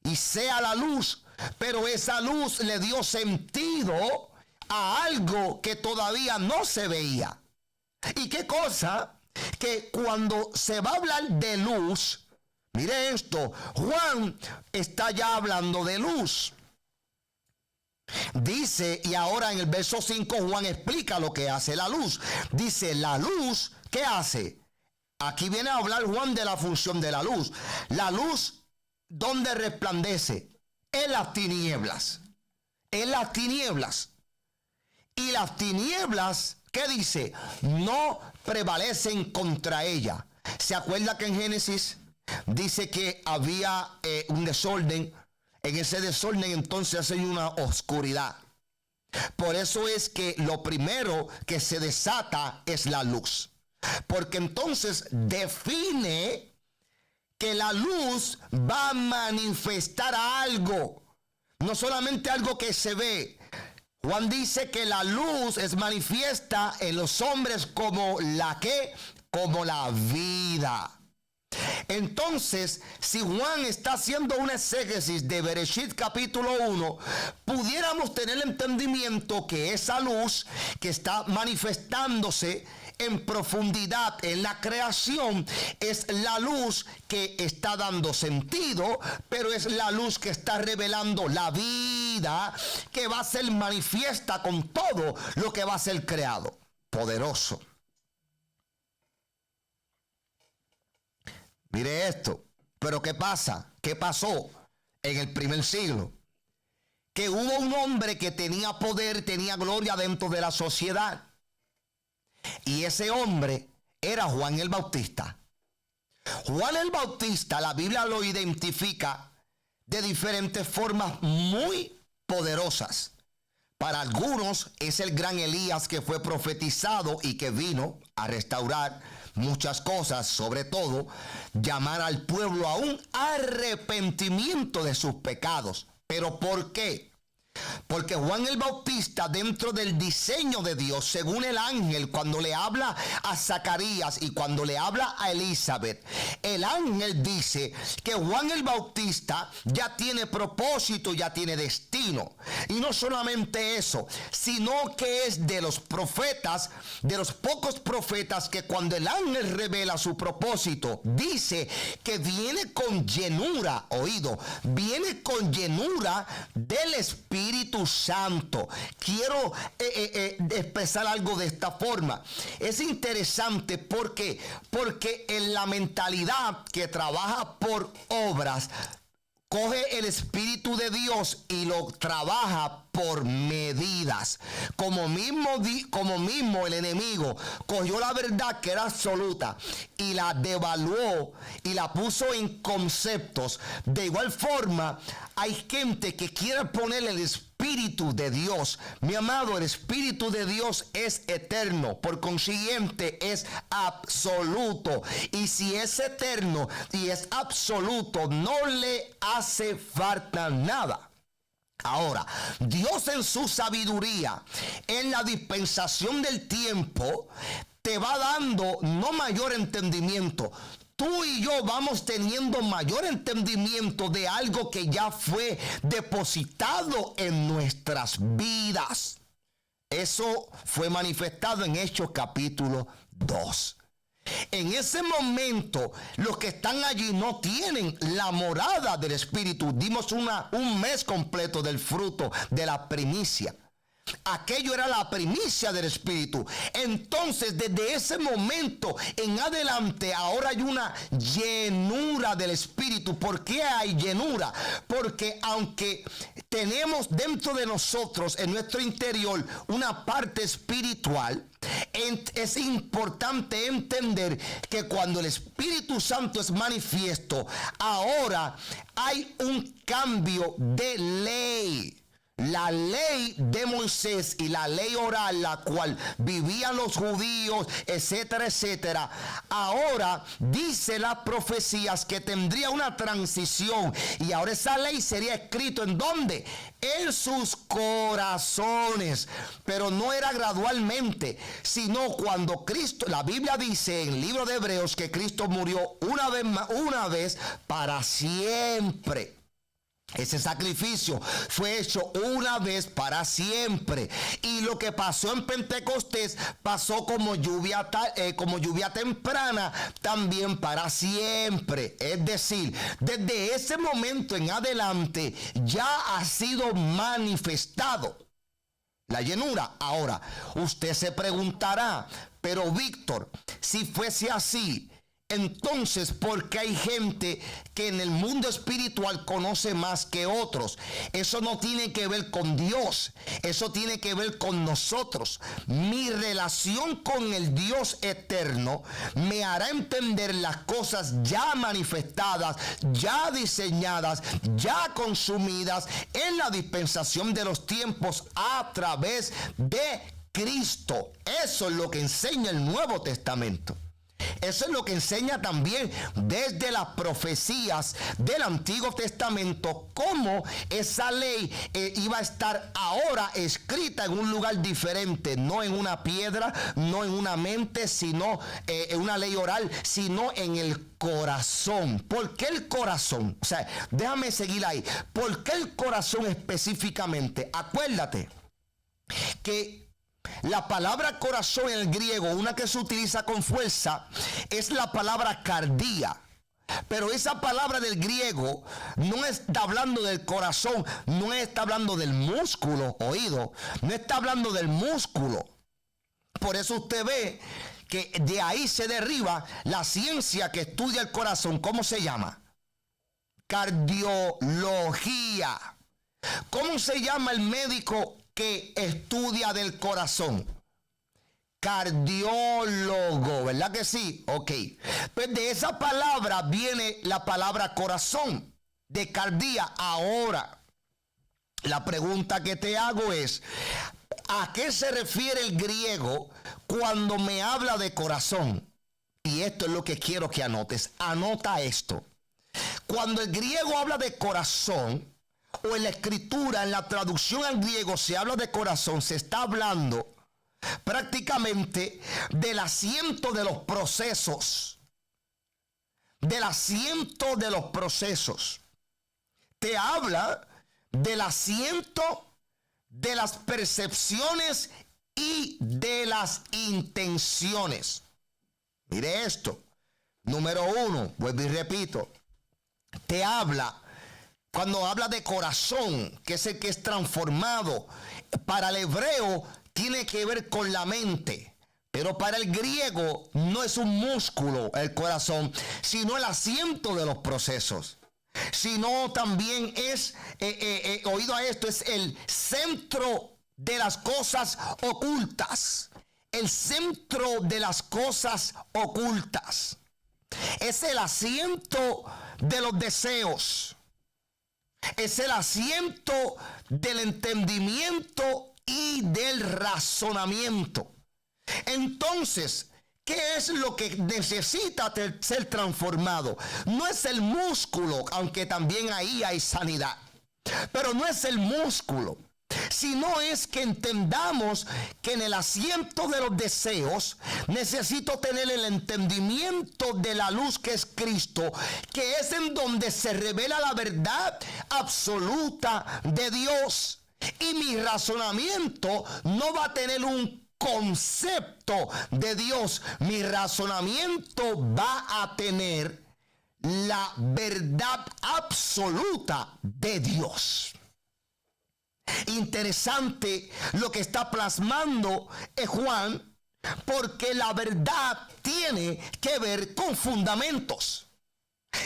y sea la luz, pero esa luz le dio sentido a algo que todavía no se veía. ¿Y qué cosa? Que cuando se va a hablar de luz, mire esto, Juan está ya hablando de luz. Dice, y ahora en el verso 5 Juan explica lo que hace la luz. Dice, la luz, ¿qué hace? Aquí viene a hablar Juan de la función de la luz. La luz, ¿dónde resplandece? En las tinieblas. En las tinieblas. y las tinieblas, ¿qué dice? No prevalecen contra ella. ¿Se acuerda que en Génesis dice que había un desorden? En ese desorden entonces hay una oscuridad. Por eso es que lo primero que se desata es la luz. Porque entonces define que la luz va a manifestar algo. No solamente algo que se ve. Juan dice que la luz es manifiesta en los hombres como la que, como la vida. Entonces, si Juan está haciendo una exégesis de Bereshit capítulo 1, pudiéramos tener el entendimiento que esa luz que está manifestándose en profundidad en la creación es la luz que está dando sentido, pero es la luz que está revelando la vida que va a ser manifiesta con todo lo que va a ser creado. Poderoso. Mire esto, pero ¿qué pasa? ¿Qué pasó en el primer siglo? Que hubo un hombre que tenía poder, tenía gloria dentro de la sociedad. Y ese hombre era Juan el Bautista. Juan el Bautista, la Biblia lo identifica de diferentes formas muy poderosas. Para algunos es el gran Elías que fue profetizado y que vino a restaurar muchas cosas, sobre todo llamar al pueblo a un arrepentimiento de sus pecados. ¿Pero por qué? Porque Juan el Bautista, dentro del diseño de Dios, según el ángel, cuando le habla a Zacarías y cuando le habla a Elizabeth, el ángel dice que Juan el Bautista ya tiene propósito, ya tiene destino. Y no solamente eso, sino que es de los profetas, de los pocos profetas que cuando el ángel revela su propósito, dice que viene con llenura, oído, viene con llenura del Espíritu Santo. Quiero expresar algo de esta forma. Es interesante porque en la mentalidad que trabaja por obras, coge el Espíritu de Dios y lo trabaja por medidas. Como mismo el enemigo cogió la verdad que era absoluta y la devaluó y la puso en conceptos. De igual forma, hay gente que quiere poner el Espíritu de Dios. Mi amado, el Espíritu de Dios es eterno, por consiguiente es absoluto. Y si es eterno y es absoluto, no le hace falta nada. Ahora, Dios en su sabiduría, en la dispensación del tiempo, te va dando no mayor entendimiento. Tú y yo vamos teniendo mayor entendimiento de algo que ya fue depositado en nuestras vidas. Eso fue manifestado en Hechos capítulo 2. En ese momento, los que están allí no tienen la morada del Espíritu. Dimos un mes completo del fruto de la primicia. Aquello era la primicia del Espíritu. Entonces, desde ese momento en adelante, ahora hay una llenura del Espíritu. ¿Por qué hay llenura? Porque aunque tenemos dentro de nosotros, en nuestro interior, una parte espiritual, es importante entender que cuando el Espíritu Santo es manifiesto, ahora hay un cambio de ley. La ley de Moisés y la ley oral, la cual vivían los judíos, etcétera, etcétera. Ahora dice las profecías que tendría una transición y ahora esa ley sería escrito ¿en dónde? En sus corazones. Pero no era gradualmente, sino cuando Cristo, la Biblia dice en el libro de Hebreos que Cristo murió una vez para siempre. Ese sacrificio fue hecho una vez para siempre. Y lo que pasó en Pentecostés pasó como lluvia temprana también para siempre. Es decir, desde ese momento en adelante ya ha sido manifestado la llenura. Ahora, usted se preguntará, pero Víctor, si fuese así, entonces, porque hay gente que en el mundo espiritual conoce más que otros. Eso no tiene que ver con Dios, eso tiene que ver con nosotros. Mi relación con el Dios eterno me hará entender las cosas ya manifestadas, ya diseñadas, ya consumidas en la dispensación de los tiempos a través de Cristo. Eso es lo que enseña el Nuevo Testamento. Eso es lo que enseña también desde las profecías del Antiguo Testamento, cómo esa ley iba a estar ahora escrita en un lugar diferente, no en una piedra, no en una mente, sino en una ley oral, sino en el corazón. ¿Por qué el corazón? O sea, déjame seguir ahí. ¿Por qué el corazón específicamente? Acuérdate que la palabra corazón en el griego, una que se utiliza con fuerza, es la palabra cardía. Pero esa palabra del griego no está hablando del corazón, no está hablando del músculo, oído, no está hablando del músculo. Por eso usted ve que de ahí se deriva la ciencia que estudia el corazón. ¿Cómo se llama? Cardiología. ¿Cómo se llama el médico que estudia del corazón? Cardiólogo, ¿verdad que sí? Ok. Pues de esa palabra viene la palabra corazón, de cardía. Ahora, la pregunta que te hago es, ¿a qué se refiere el griego cuando me habla de corazón? Y esto es lo que quiero que anotes. Anota esto. Cuando el griego habla de corazón, o en la escritura, en la traducción al griego, se habla de corazón, se está hablando prácticamente del asiento de los procesos. Del asiento de los procesos. Te habla del asiento de las percepciones y de las intenciones. Mire esto. Número 1, vuelvo y repito. Te habla, cuando habla de corazón, que es el que es transformado, para el hebreo tiene que ver con la mente. Pero para el griego no es un músculo el corazón, sino el asiento de los procesos. Sino también es, oído a esto, es el centro de las cosas ocultas. El centro de las cosas ocultas. Es el asiento de los deseos. Es el asiento del entendimiento y del razonamiento. Entonces, ¿qué es lo que necesita ser transformado? No es el músculo, aunque también ahí hay sanidad. Pero no es el músculo, sino es que entendamos que en el asiento de los deseos necesito tener el entendimiento de la luz que es Cristo, que es en donde se revela la verdad absoluta de Dios. Y mi razonamiento no va a tener un concepto de Dios. Mi razonamiento va a tener la verdad absoluta de Dios. Interesante lo que está plasmando Juan, porque la verdad tiene que ver con fundamentos.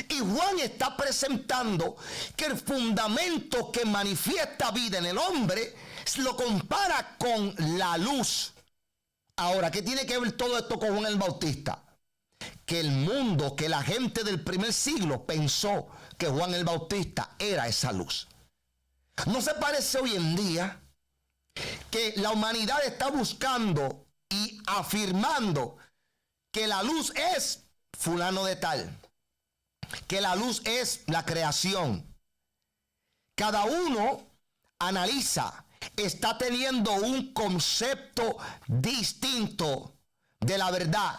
Y Juan está presentando que el fundamento que manifiesta vida en el hombre lo compara con la luz. Ahora, ¿qué tiene que ver todo esto con Juan el Bautista? Que el mundo, que la gente del primer siglo pensó que Juan el Bautista era esa luz. ¿No se parece hoy en día que la humanidad está buscando y afirmando que la luz es fulano de tal? Que la luz es la creación. Cada uno analiza, está teniendo un concepto distinto de la verdad.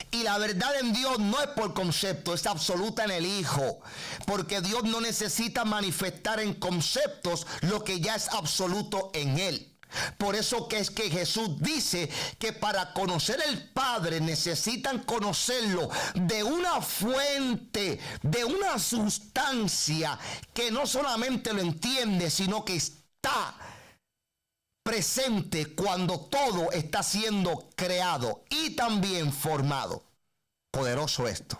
Y la verdad en Dios no es por concepto, es absoluta en el Hijo. Porque Dios no necesita manifestar en conceptos lo que ya es absoluto en Él. Por eso que es que Jesús dice que para conocer el Padre necesitan conocerlo de una fuente, de una sustancia que no solamente lo entiende, sino que está presente cuando todo está siendo creado y también formado. Poderoso esto.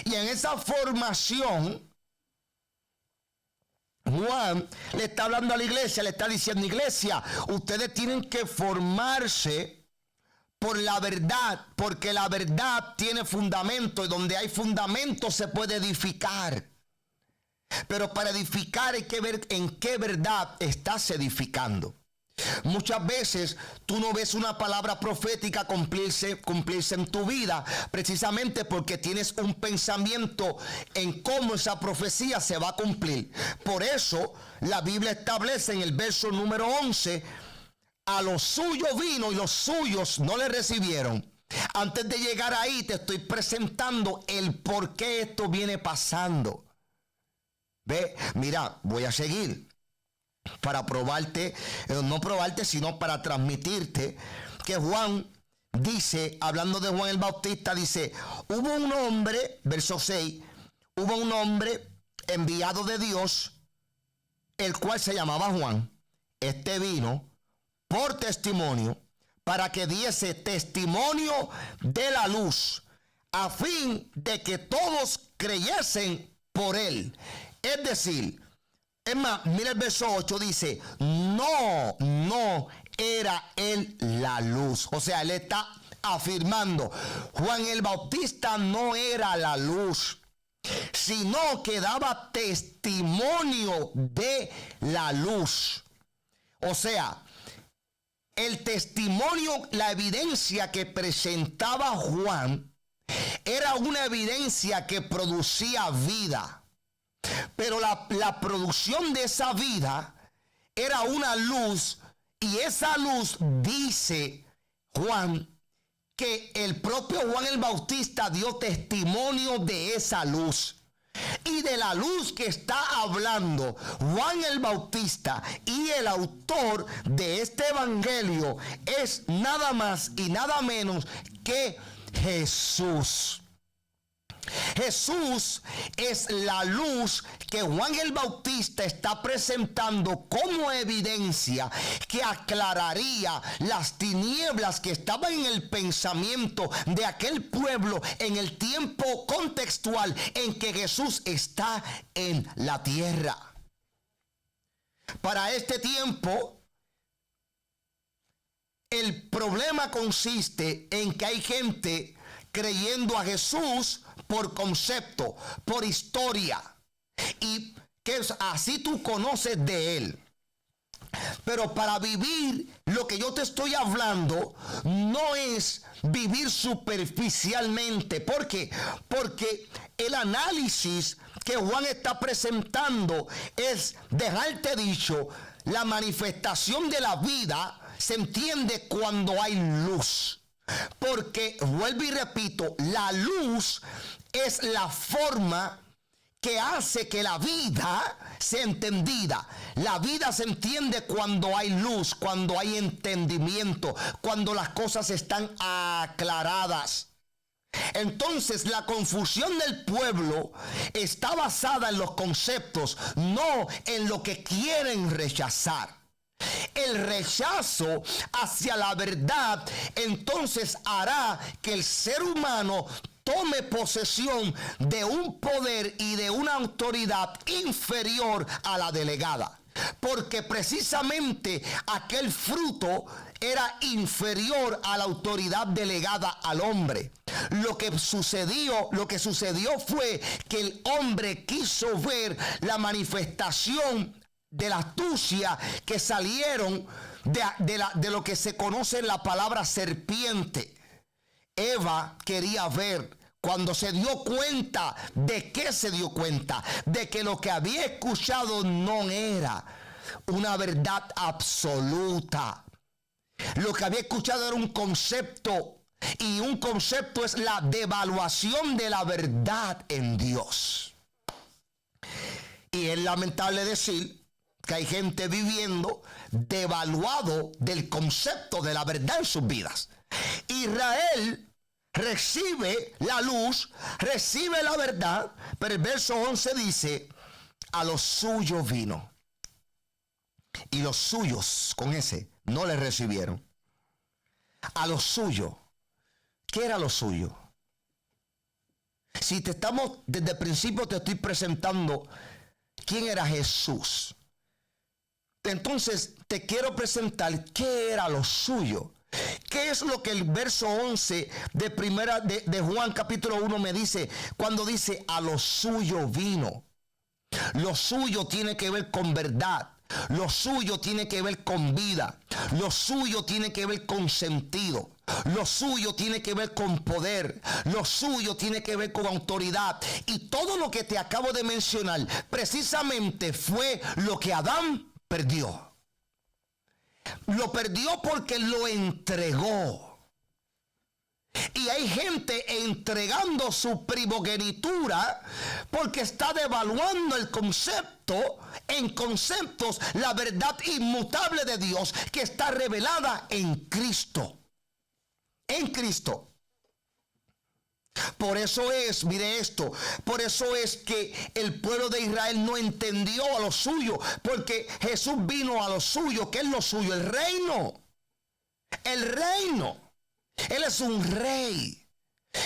Y en esa formación, Juan le está hablando a la iglesia, le está diciendo: iglesia, ustedes tienen que formarse por la verdad, porque la verdad tiene fundamento, y donde hay fundamento se puede edificar. Pero para edificar hay que ver en qué verdad estás edificando. Muchas veces tú no ves una palabra profética cumplirse en tu vida, precisamente porque tienes un pensamiento en cómo esa profecía se va a cumplir. Por eso la Biblia establece en el verso número 11: a los suyos vino y los suyos no le recibieron. Antes de llegar ahí te estoy presentando el por qué esto viene pasando. Ve, mira, voy a seguir para probarte, no probarte, sino para transmitirte que Juan dice, hablando de Juan el Bautista, dice: hubo un hombre, verso 6, hubo un hombre enviado de Dios, el cual se llamaba Juan. Este vino por testimonio, para que diese testimonio de la luz, a fin de que todos creyesen por él. Es decir, es más, mira el verso 8, dice: no era él la luz. O sea, él está afirmando: Juan el Bautista no era la luz, sino que daba testimonio de la luz. O sea, el testimonio, la evidencia que presentaba Juan era una evidencia que producía vida. Pero la producción de esa vida era una luz, y esa luz, dice Juan, que el propio Juan el Bautista dio testimonio de esa luz. Y de la luz que está hablando Juan el Bautista, y el autor de este evangelio, es nada más y nada menos que Jesús. Jesús es la luz que Juan el Bautista está presentando como evidencia que aclararía las tinieblas que estaban en el pensamiento de aquel pueblo en el tiempo contextual en que Jesús está en la tierra. Para este tiempo, el problema consiste en que hay gente creyendo a Jesús por concepto, por historia, y que así tú conoces de él. Pero para vivir lo que yo te estoy hablando no es vivir superficialmente. ¿Por qué? Porque el análisis que Juan está presentando es dejarte dicho: la manifestación de la vida se entiende cuando hay luz. Porque, vuelvo y repito, la luz es la forma que hace que la vida sea entendida. La vida se entiende cuando hay luz, cuando hay entendimiento, cuando las cosas están aclaradas. Entonces, la confusión del pueblo está basada en los conceptos, no en lo que quieren rechazar. El rechazo hacia la verdad entonces hará que el ser humano tome posesión de un poder y de una autoridad inferior a la delegada. Porque precisamente aquel fruto era inferior a la autoridad delegada al hombre. Lo que sucedió fue que el hombre quiso ver la manifestación de la astucia que salieron de lo que se conoce en la palabra serpiente. Eva quería ver, cuando se dio cuenta, ¿de qué se dio cuenta? De que lo que había escuchado no era una verdad absoluta. Lo que había escuchado era un concepto, y un concepto es la devaluación de la verdad en Dios. Y es lamentable decir que hay gente viviendo devaluado del concepto de la verdad en sus vidas. Israel recibe la luz, recibe la verdad, pero el verso 11 dice: a los suyos vino, y los suyos, con ese, no le recibieron. A los suyos. ¿Qué era lo suyo? Si te estamos, desde el principio te estoy presentando quién era Jesús. Entonces te quiero presentar qué era lo suyo. ¿Qué es lo que el verso 11 de Juan capítulo 1 me dice? Cuando dice a lo suyo vino. Lo suyo tiene que ver con verdad. Lo suyo tiene que ver con vida. Lo suyo tiene que ver con sentido. Lo suyo tiene que ver con poder. Lo suyo tiene que ver con autoridad. Y todo lo que te acabo de mencionar precisamente fue lo que Adán perdió. Lo perdió porque lo entregó. Y hay gente entregando su primogenitura porque está devaluando el concepto, en conceptos, la verdad inmutable de Dios que está revelada en Cristo. En Cristo. Por eso es, mire esto, por eso es que el pueblo de Israel no entendió a lo suyo, porque Jesús vino a lo suyo. ¿Qué es lo suyo? El reino. El reino. Él es un rey.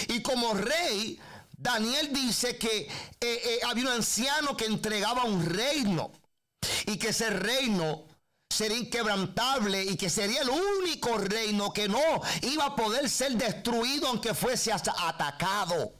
Y como rey, Daniel dice que había un anciano que entregaba un reino. Y que ese reino sería inquebrantable y que sería el único reino que no iba a poder ser destruido aunque fuese hasta atacado.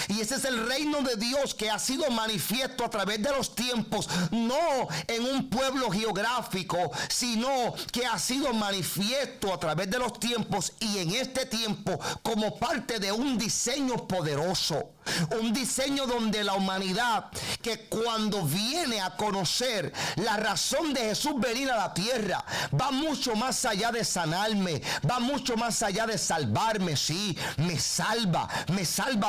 Y ese es el reino de Dios que ha sido manifiesto a través de los tiempos, no en un pueblo geográfico, sino que ha sido manifiesto a través de los tiempos y en este tiempo como parte de un diseño poderoso. Un diseño donde la humanidad, que cuando viene a conocer la razón de Jesús venir a la tierra, va mucho más allá de sanarme, va mucho más allá de salvarme. Sí, me salva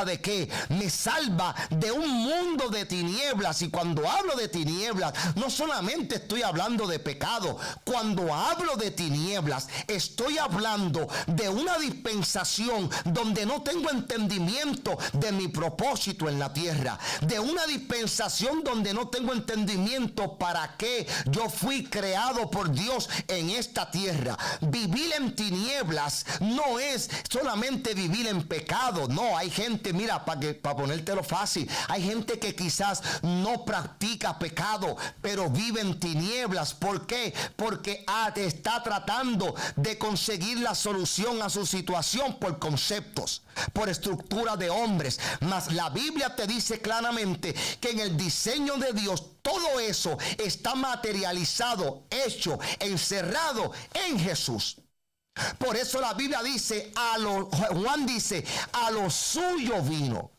¿de qué? Me salva de un mundo de tinieblas. Y cuando hablo de tinieblas, no solamente estoy hablando de pecado. Cuando hablo de tinieblas, estoy hablando de una dispensación donde no tengo entendimiento de mi propósito en la tierra, de una dispensación donde no tengo entendimiento para qué yo fui creado por Dios en esta tierra. Vivir en tinieblas no es solamente vivir en pecado. No, hay gente, mira, para ponértelo fácil, hay gente que quizás no practica pecado, pero vive en tinieblas. ¿Por qué? Porque está tratando de conseguir la solución a su situación por conceptos, por estructura de hombres. Mas la Biblia te dice claramente que en el diseño de Dios todo eso está materializado, hecho, encerrado en Jesús. Por eso la Biblia dice, Juan dice, a lo suyo vino.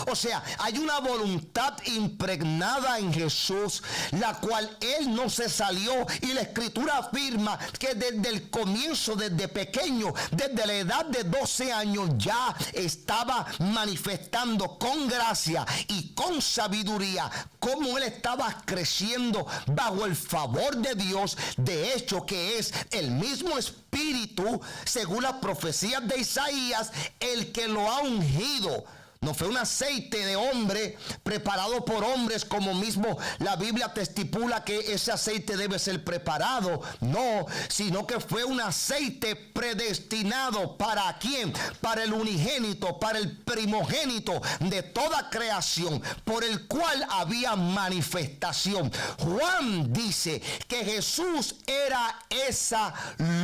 O sea, hay una voluntad impregnada en Jesús, la cual Él no se salió. Y la Escritura afirma que desde el comienzo, desde pequeño, desde la edad de 12 años, ya estaba manifestando con gracia y con sabiduría cómo Él estaba creciendo bajo el favor de Dios. De hecho, que es el mismo Espíritu, según las profecías de Isaías, el que lo ha ungido. No fue un aceite de hombre preparado por hombres, como mismo la Biblia te estipula que ese aceite debe ser preparado. No, sino que fue un aceite predestinado. ¿Para quién? Para el unigénito, para el primogénito de toda creación, por el cual había manifestación. Juan dice que Jesús era esa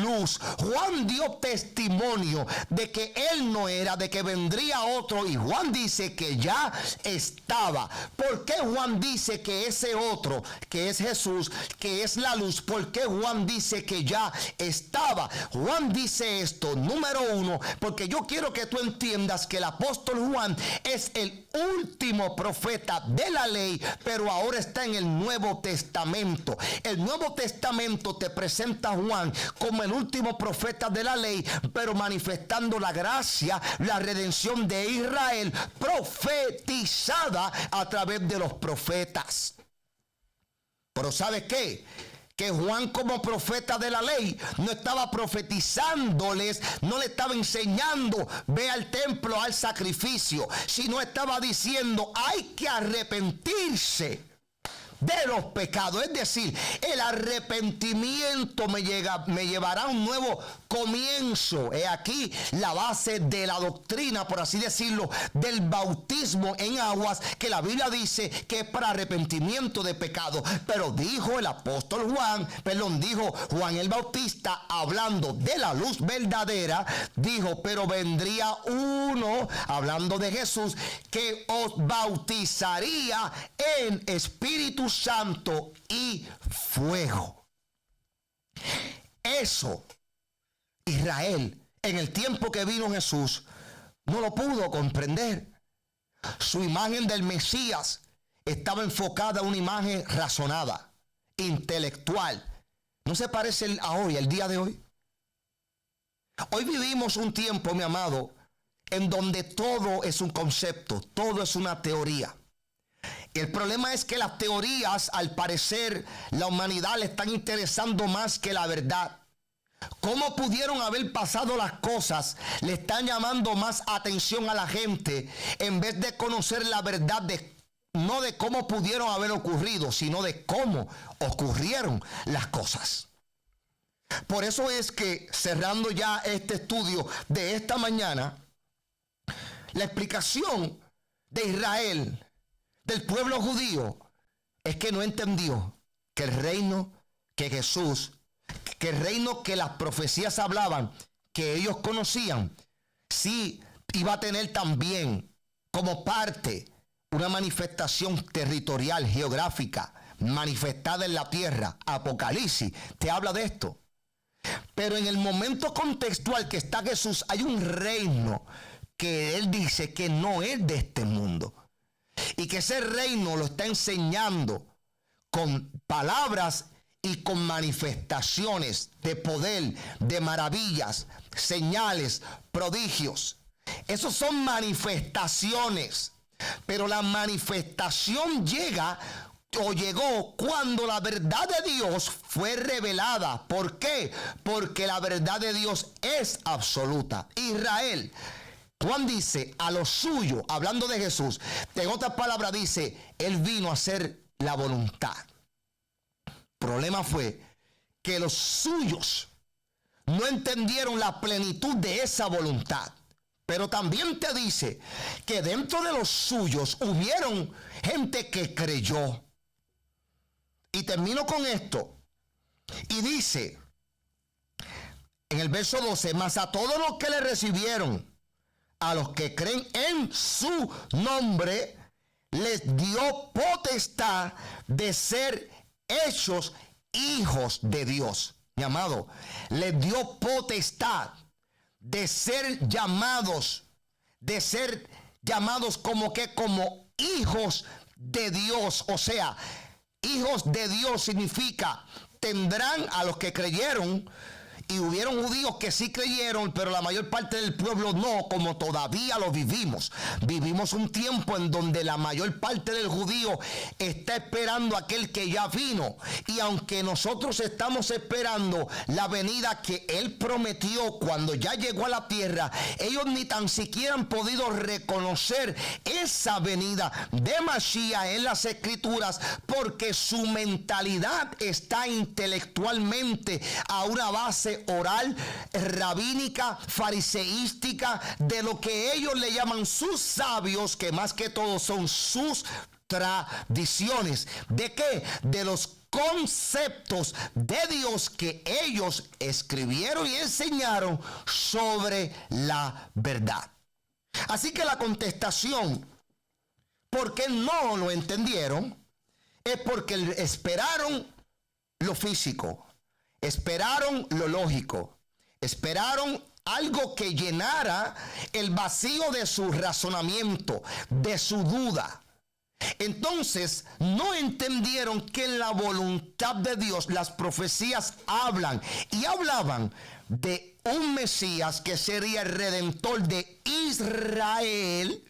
luz. Juan dio testimonio de que Él no era, de que vendría otro, y Juan dice que ya estaba. ¿Por qué Juan dice que ese otro, que es Jesús, que es la luz, por qué Juan dice que ya estaba? Juan dice esto, número uno, porque yo quiero que tú entiendas que el apóstol Juan es el último profeta de la ley, pero ahora está en el Nuevo Testamento. El Nuevo Testamento te presenta a Juan como el último profeta de la ley, pero manifestando la gracia, la redención de Israel, profetizada a través de los profetas. Pero ¿sabe qué? Que Juan, como profeta de la ley, no estaba profetizándoles, no le estaba enseñando, ve al templo, al sacrificio, sino estaba diciendo, hay que arrepentirse de los pecados. Es decir, el arrepentimiento me llevará a un nuevo comienzo. He aquí la base de la doctrina, por así decirlo, del bautismo en aguas, que la Biblia dice que es para arrepentimiento de pecado. Pero dijo el apóstol Juan, dijo Juan el Bautista, hablando de la luz verdadera, dijo, pero vendría uno, hablando de Jesús, que os bautizaría en Espíritu Santo y fuego. Eso Israel, en el tiempo que vino Jesús, no lo pudo comprender. Su imagen del Mesías estaba enfocada a una imagen razonada, intelectual. ¿No se parece a hoy, el día de hoy? Hoy vivimos un tiempo, mi amado, en donde todo es un concepto, todo es una teoría. El problema es que las teorías, al parecer, la humanidad le están interesando más que la verdad. ¿Cómo pudieron haber pasado las cosas? Le están llamando más atención a la gente en vez de conocer la verdad no de cómo pudieron haber ocurrido, sino de cómo ocurrieron las cosas. Por eso es que, cerrando ya este estudio de esta mañana, la explicación de Israel, del pueblo judío, es que no entendió que el reino que Jesús, que el reino que las profecías hablaban, que ellos conocían, sí iba a tener también como parte una manifestación territorial, geográfica, manifestada en la tierra. Apocalipsis te habla de esto. Pero en el momento contextual que está Jesús, hay un reino que él dice que no es de este mundo. Y que ese reino lo está enseñando con palabras y con manifestaciones de poder, de maravillas, señales, prodigios. Esos son manifestaciones. Pero la manifestación llegó cuando la verdad de Dios fue revelada. ¿Por qué? Porque la verdad de Dios es absoluta. Israel, Juan dice a lo suyo, hablando de Jesús, en otras palabras dice, él vino a hacer la voluntad. El problema fue que los suyos no entendieron la plenitud de esa voluntad. Pero también te dice que dentro de los suyos hubieron gente que creyó. Y termino con esto. Y dice en el verso 12, mas a todos los que le recibieron, a los que creen en su nombre, les dio potestad de ser hechos hijos de Dios. Mi amado, les dio potestad de ser llamados como hijos de Dios. O sea, hijos de Dios significa, tendrán a los que creyeron, y hubieron judíos que sí creyeron, pero la mayor parte del pueblo no, como todavía lo vivimos. Vivimos un tiempo en donde la mayor parte del judío está esperando a aquel que ya vino. Y aunque nosotros estamos esperando la venida que él prometió cuando ya llegó a la tierra, ellos ni tan siquiera han podido reconocer esa venida de Mashiach en las escrituras, porque su mentalidad está intelectualmente a una base oral, rabínica, fariseística, de lo que ellos le llaman sus sabios, que más que todo son sus tradiciones. ¿De qué? De los conceptos de Dios que ellos escribieron y enseñaron sobre la verdad. Así que la contestación, ¿por qué no lo entendieron? Es porque esperaron lo físico. Esperaron lo lógico, esperaron algo que llenara el vacío de su razonamiento, de su duda. Entonces no entendieron que en la voluntad de Dios las profecías hablan y hablaban de un Mesías que sería el redentor de Israel,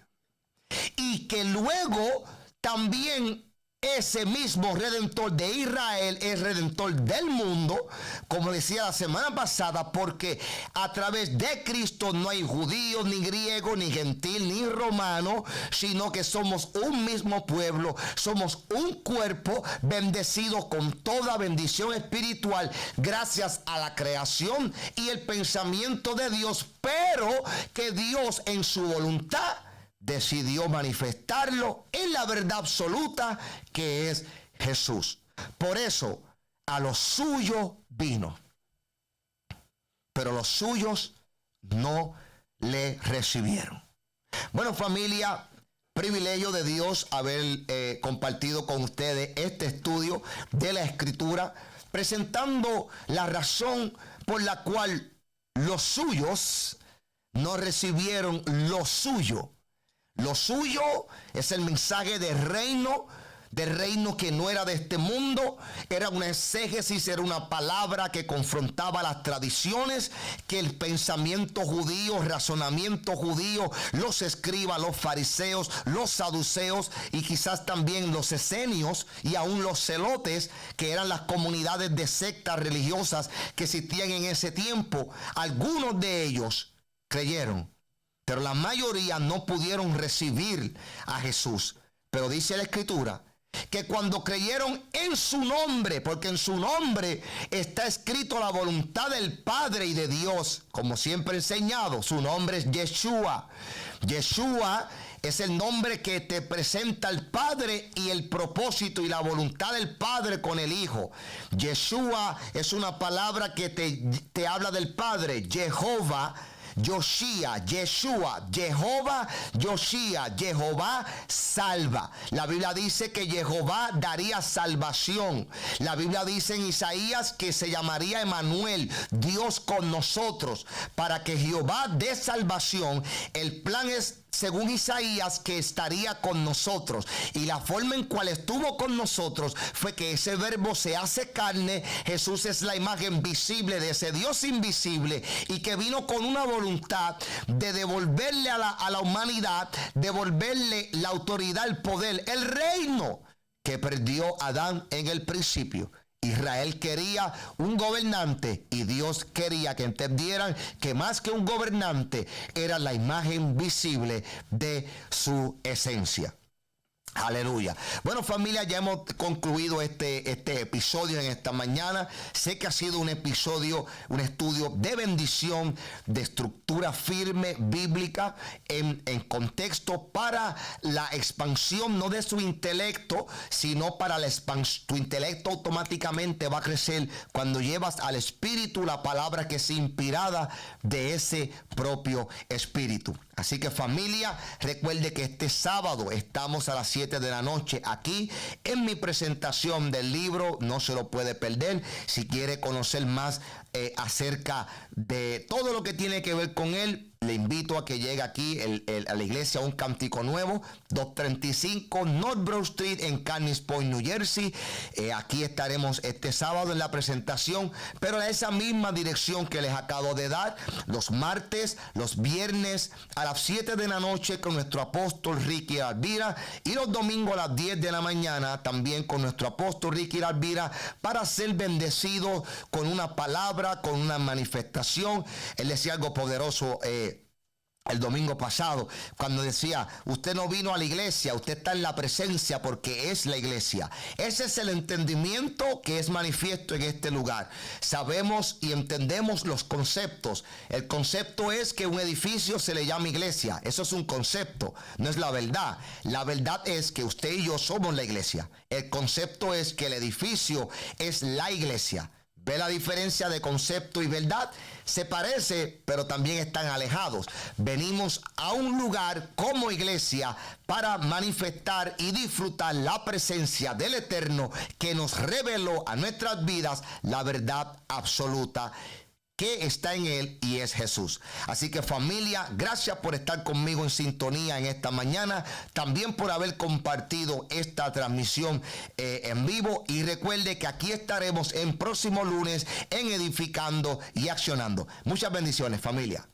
y que luego también ese mismo Redentor de Israel es Redentor del mundo, como decía la semana pasada, porque a través de Cristo no hay judío, ni griego, ni gentil, ni romano, sino que somos un mismo pueblo, somos un cuerpo bendecido con toda bendición espiritual gracias a la creación y el pensamiento de Dios, pero que Dios en su voluntad decidió manifestarlo en la verdad absoluta que es Jesús. Por eso a los suyos vino, pero los suyos no le recibieron. Bueno, familia, privilegio de Dios haber compartido con ustedes este estudio de la Escritura, presentando la razón por la cual los suyos no recibieron lo suyo. Lo suyo es el mensaje del reino que no era de este mundo. Era una exégesis, era una palabra que confrontaba las tradiciones que el pensamiento judío, razonamiento judío, los escribas, los fariseos, los saduceos y quizás también los esenios y aún los celotes, que eran las comunidades de sectas religiosas que existían en ese tiempo. Algunos de ellos creyeron, pero la mayoría no pudieron recibir a Jesús. Pero dice la Escritura que cuando creyeron en su nombre, porque en su nombre está escrito la voluntad del Padre y de Dios, como siempre he enseñado, su nombre es Yeshua. Yeshua es el nombre que te presenta el Padre y el propósito y la voluntad del Padre con el Hijo. Yeshua es una palabra que te habla del Padre. Jehová, Yoshia, Yeshua, Jehová, Yoshia, Jehová salva. La Biblia dice que Jehová daría salvación. La Biblia dice en Isaías que se llamaría Emmanuel, Dios con nosotros. Para que Jehová dé salvación, el plan es, según Isaías, que estaría con nosotros. Y la forma en cual estuvo con nosotros fue que ese verbo se hace carne. Jesús es la imagen visible de ese Dios invisible y que vino con una voluntad de devolverle a la humanidad, devolverle la autoridad, el poder, el reino que perdió Adán en el principio. Israel quería un gobernante y Dios quería que entendieran que más que un gobernante era la imagen visible de su esencia. Aleluya. Bueno, familia, ya hemos concluido este episodio en esta mañana. Sé que ha sido un episodio, un estudio de bendición, de estructura firme, bíblica, en contexto para la expansión, no de su intelecto, sino para la expansión. Tu intelecto automáticamente va a crecer cuando llevas al Espíritu la palabra que es inspirada de ese propio Espíritu. Así que, familia, recuerde que este sábado estamos a las 7 de la noche aquí en mi presentación del libro. No se lo puede perder. Si quiere conocer más acerca de todo lo que tiene que ver con él, le invito a que llegue aquí a la iglesia Un Cántico Nuevo, 235 North Broad Street en Carneys Point, New Jersey. Aquí estaremos este sábado en la presentación, pero en esa misma dirección que les acabo de dar, los martes, los viernes a las 7 de la noche con nuestro apóstol Ricky Alvira, y los domingos a las 10 de la mañana también con nuestro apóstol Ricky Alvira, para ser bendecidos con una palabra, con una manifestación. Él decía algo poderoso el domingo pasado, cuando decía: usted no vino a la iglesia, usted está en la presencia porque es la iglesia. Ese es el entendimiento que es manifiesto en este lugar. Sabemos y entendemos los conceptos. El concepto es que un edificio se le llama iglesia. Eso es un concepto, no es la verdad. La verdad es que usted y yo somos la iglesia. El concepto es que el edificio es la iglesia. ¿Ve la diferencia de concepto y verdad? Se parece, pero también están alejados. Venimos a un lugar como iglesia para manifestar y disfrutar la presencia del Eterno, que nos reveló a nuestras vidas la verdad absoluta que está en él, y es Jesús. Así que, familia, gracias por estar conmigo en sintonía en esta mañana, también por haber compartido esta transmisión en vivo, y recuerde que aquí estaremos en próximo lunes en Edificando y Accionando. Muchas bendiciones, familia.